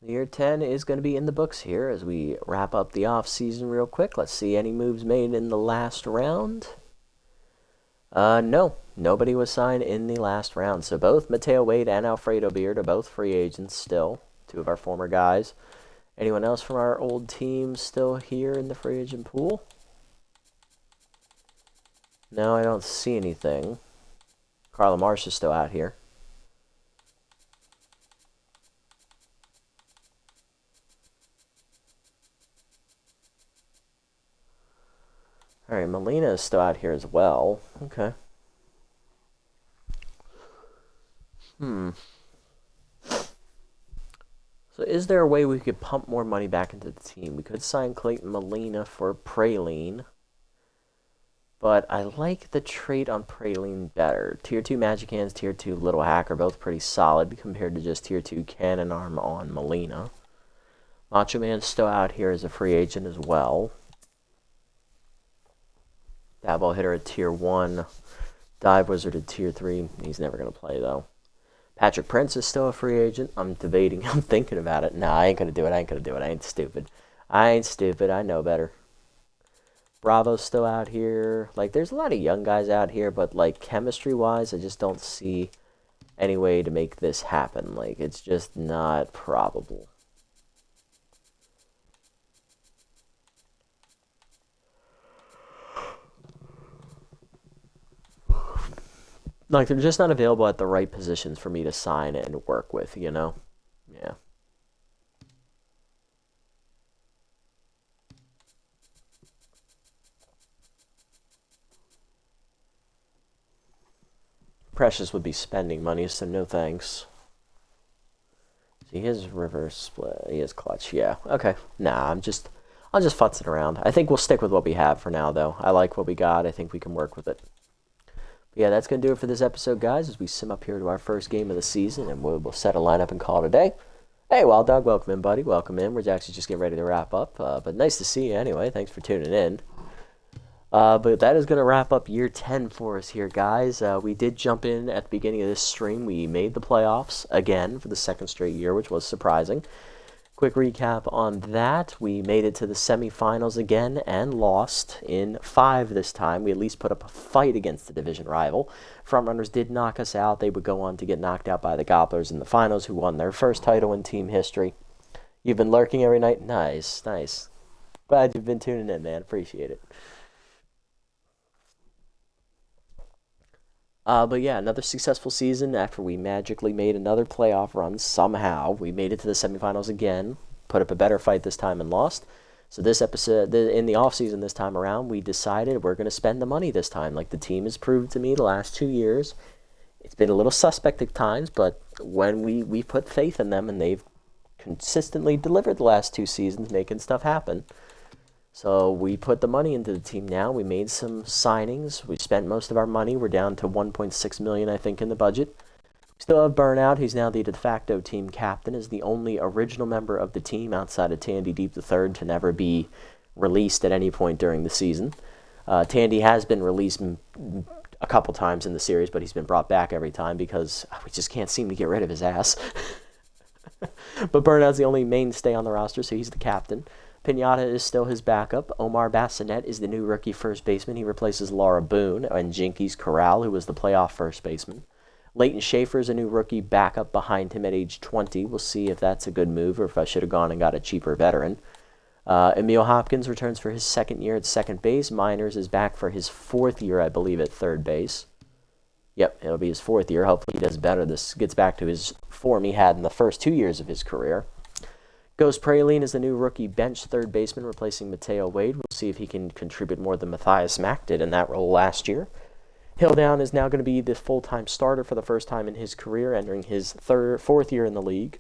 Speaker 1: The year 10 is going to be in the books here as we wrap up the off-season real quick. Let's see any moves made in the last round. No, nobody was signed in the last round. So both Mateo Wade and Alfredo Beard are both free agents still, two of our former guys. Anyone else from our old team still here in the free agent pool? No, I don't see anything. Carla Marsh is still out here. All right, Molina is still out here as well. Okay. So is there a way we could pump more money back into the team? We could sign Clayton Molina for Praline. But I like the trait on Praline better. Tier 2 Magic Hands, Tier 2 Little Hack are both pretty solid compared to just Tier 2 Cannon Arm on Molina. Macho Man's still out here as a free agent as well. Dabble Hitter at Tier 1. Dive Wizard at Tier 3. He's never going to play, though. Patrick Prince is still a free agent. I'm debating. I'm thinking about it. Nah, I ain't going to do it. I ain't stupid. I know better. Bravo's still out here. Like, there's a lot of young guys out here, but, like, chemistry-wise, I just don't see any way to make this happen. Like, it's just not probable. Like, they're just not available at the right positions for me to sign and work with, you know? Yeah. Precious would be spending money, so no thanks. See, his reverse split. He is clutch. Yeah. Okay. Nah, I'm just futzing around. I think we'll stick with what we have for now, though. I like what we got. I think we can work with it. But yeah, that's going to do it for this episode, guys, as we sim up here to our first game of the season, and we'll set a lineup and call it a day. Hey, Wild Dog, welcome in, buddy. Welcome in. We're actually just getting ready to wrap up, but nice to see you anyway. Thanks for tuning in. But that is going to wrap up year 10 for us here, guys. We did jump in at the beginning of this stream. We made the playoffs again for the second straight year, which was surprising. Quick recap on that. We made it to the semifinals again and lost in 5 this time. We at least put up a fight against the division rival. Frontrunners did knock us out. They would go on to get knocked out by the Gobblers in the finals, who won their first title in team history. You've been lurking every night? Nice, nice. Glad you've been tuning in, man. Appreciate it. But yeah, another successful season after we magically made another playoff run somehow. We made it to the semifinals again, put up a better fight this time and lost. So this episode, in the offseason this time around, we decided we're going to spend the money this time. Like the team has proved to me the last 2 years. It's been a little suspect at times, but when we put faith in them and they've consistently delivered the last 2 seasons, making stuff happen. So we put the money into the team now. We made some signings. We spent most of our money. We're down to $1.6 million, I think, in the budget. We still have Burnout. He's now the de facto team captain, is the only original member of the team outside of Tandy Deep III to never be released at any point during the season. Tandy has been released a couple times in the series, but he's been brought back every time because we just can't seem to get rid of his ass. But Burnout's the only mainstay on the roster, so he's the captain. Pinata is still his backup. Omar Bassinet is the new rookie first baseman. He replaces Laura Boone and Jinkies Corral, who was the playoff first baseman. Leighton Schaefer is a new rookie backup behind him at age 20. We'll see if that's a good move or if I should have gone and got a cheaper veteran. Emil Hopkins returns for his second year at second base. Miners is back for his 4th year, I believe, at third base. Yep, it'll be his 4th year. Hopefully he does better. This gets back to his form he had in the first 2 years of his career. Ghost Praline is the new rookie bench third baseman replacing Mateo Wade. We'll see if he can contribute more than Matthias Mack did in that role last year. Hilldown is now going to be the full-time starter for the first time in his career, entering his 4th year in the league.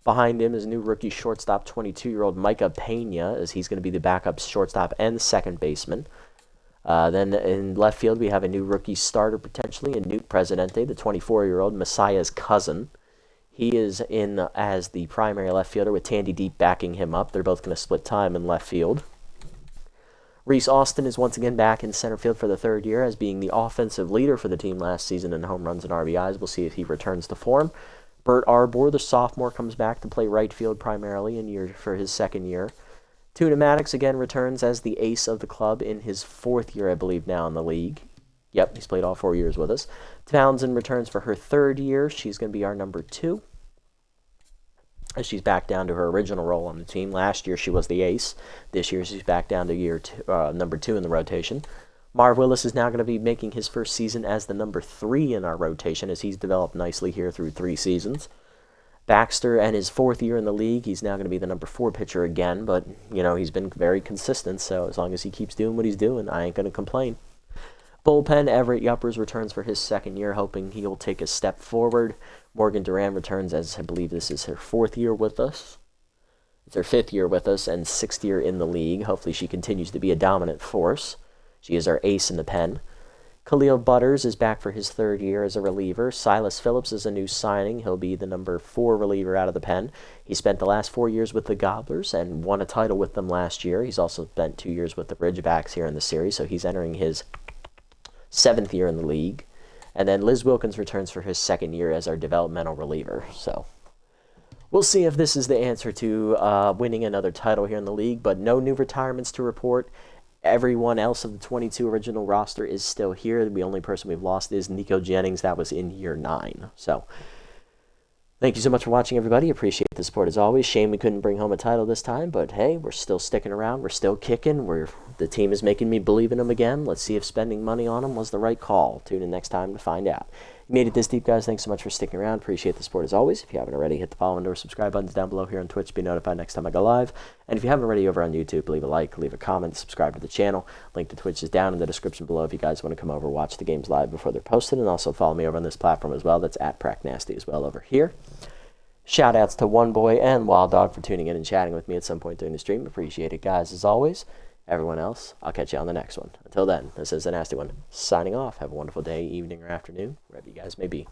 Speaker 1: Behind him is new rookie shortstop 22-year-old Micah Pena, as he's going to be the backup shortstop and second baseman. Then in left field, we have a new rookie starter potentially, in Newt Presidente, the 24-year-old Messiah's cousin. He is in as the primary left fielder with Tandy Deep backing him up. They're both going to split time in left field. Reese Austin is once again back in center field for the third year as being the offensive leader for the team last season in home runs and RBIs. We'll see if he returns to form. Bert Arbor, the sophomore, comes back to play right field primarily for his second year. Tuna Maddox again returns as the ace of the club in his fourth year, I believe, now in the league. Yep, he's played all 4 years with us. Townsend returns for her third year. She's going to be our number 2. As she's back down to her original role on the team. Last year she was the ace. This year she's back down to number 2 in the rotation. Marv Willis is now going to be making his first season as the number 3 in our rotation as he's developed nicely here through 3 seasons. Baxter and his 4th year in the league, he's now going to be the number 4 pitcher again, but, he's been very consistent, so as long as he keeps doing what he's doing, I ain't going to complain. Bullpen, Everett Yuppers returns for his second year, hoping he'll take a step forward. Morgan Duran returns as I believe this is her 4th year with us. It's her 5th year with us and 6th year in the league. Hopefully she continues to be a dominant force. She is our ace in the pen. Khalil Butters is back for his 3rd year as a reliever. Silas Phillips is a new signing. He'll be the number 4 reliever out of the pen. He spent the last 4 years with the Gobblers and won a title with them last year. He's also spent 2 years with the Ridgebacks here in the series, so he's entering his 7th year in the league. And then Liz Wilkins returns for his 2nd year as our developmental reliever. So we'll see if this is the answer to winning another title here in the league, but no new retirements to report. Everyone else of the 22 original roster is still here. The only person we've lost is Nico Jennings. That was in year 9. So thank you so much for watching, everybody. Appreciate the support as always. Shame we couldn't bring home a title this time, but hey, we're still sticking around. We're still kicking. The team is making me believe in them again. Let's see if spending money on them was the right call. Tune in next time to find out. You made it this deep, guys. Thanks so much for sticking around. Appreciate the support as always. If you haven't already, hit the follow and or subscribe buttons down below here on Twitch to be notified next time I go live. And if you haven't already over on YouTube, leave a like, leave a comment, subscribe to the channel. Link to Twitch is down in the description below if you guys want to come over and watch the games live before they're posted. And also follow me over on this platform as well. That's at PracNasty as well over here. Shout outs to One Boy and Wild Dog for tuning in and chatting with me at some point during the stream. Appreciate it, guys, as always. Everyone else, I'll catch you on the next one. Until then, this is the Nasty One signing off. Have a wonderful day, evening, or afternoon, wherever you guys may be.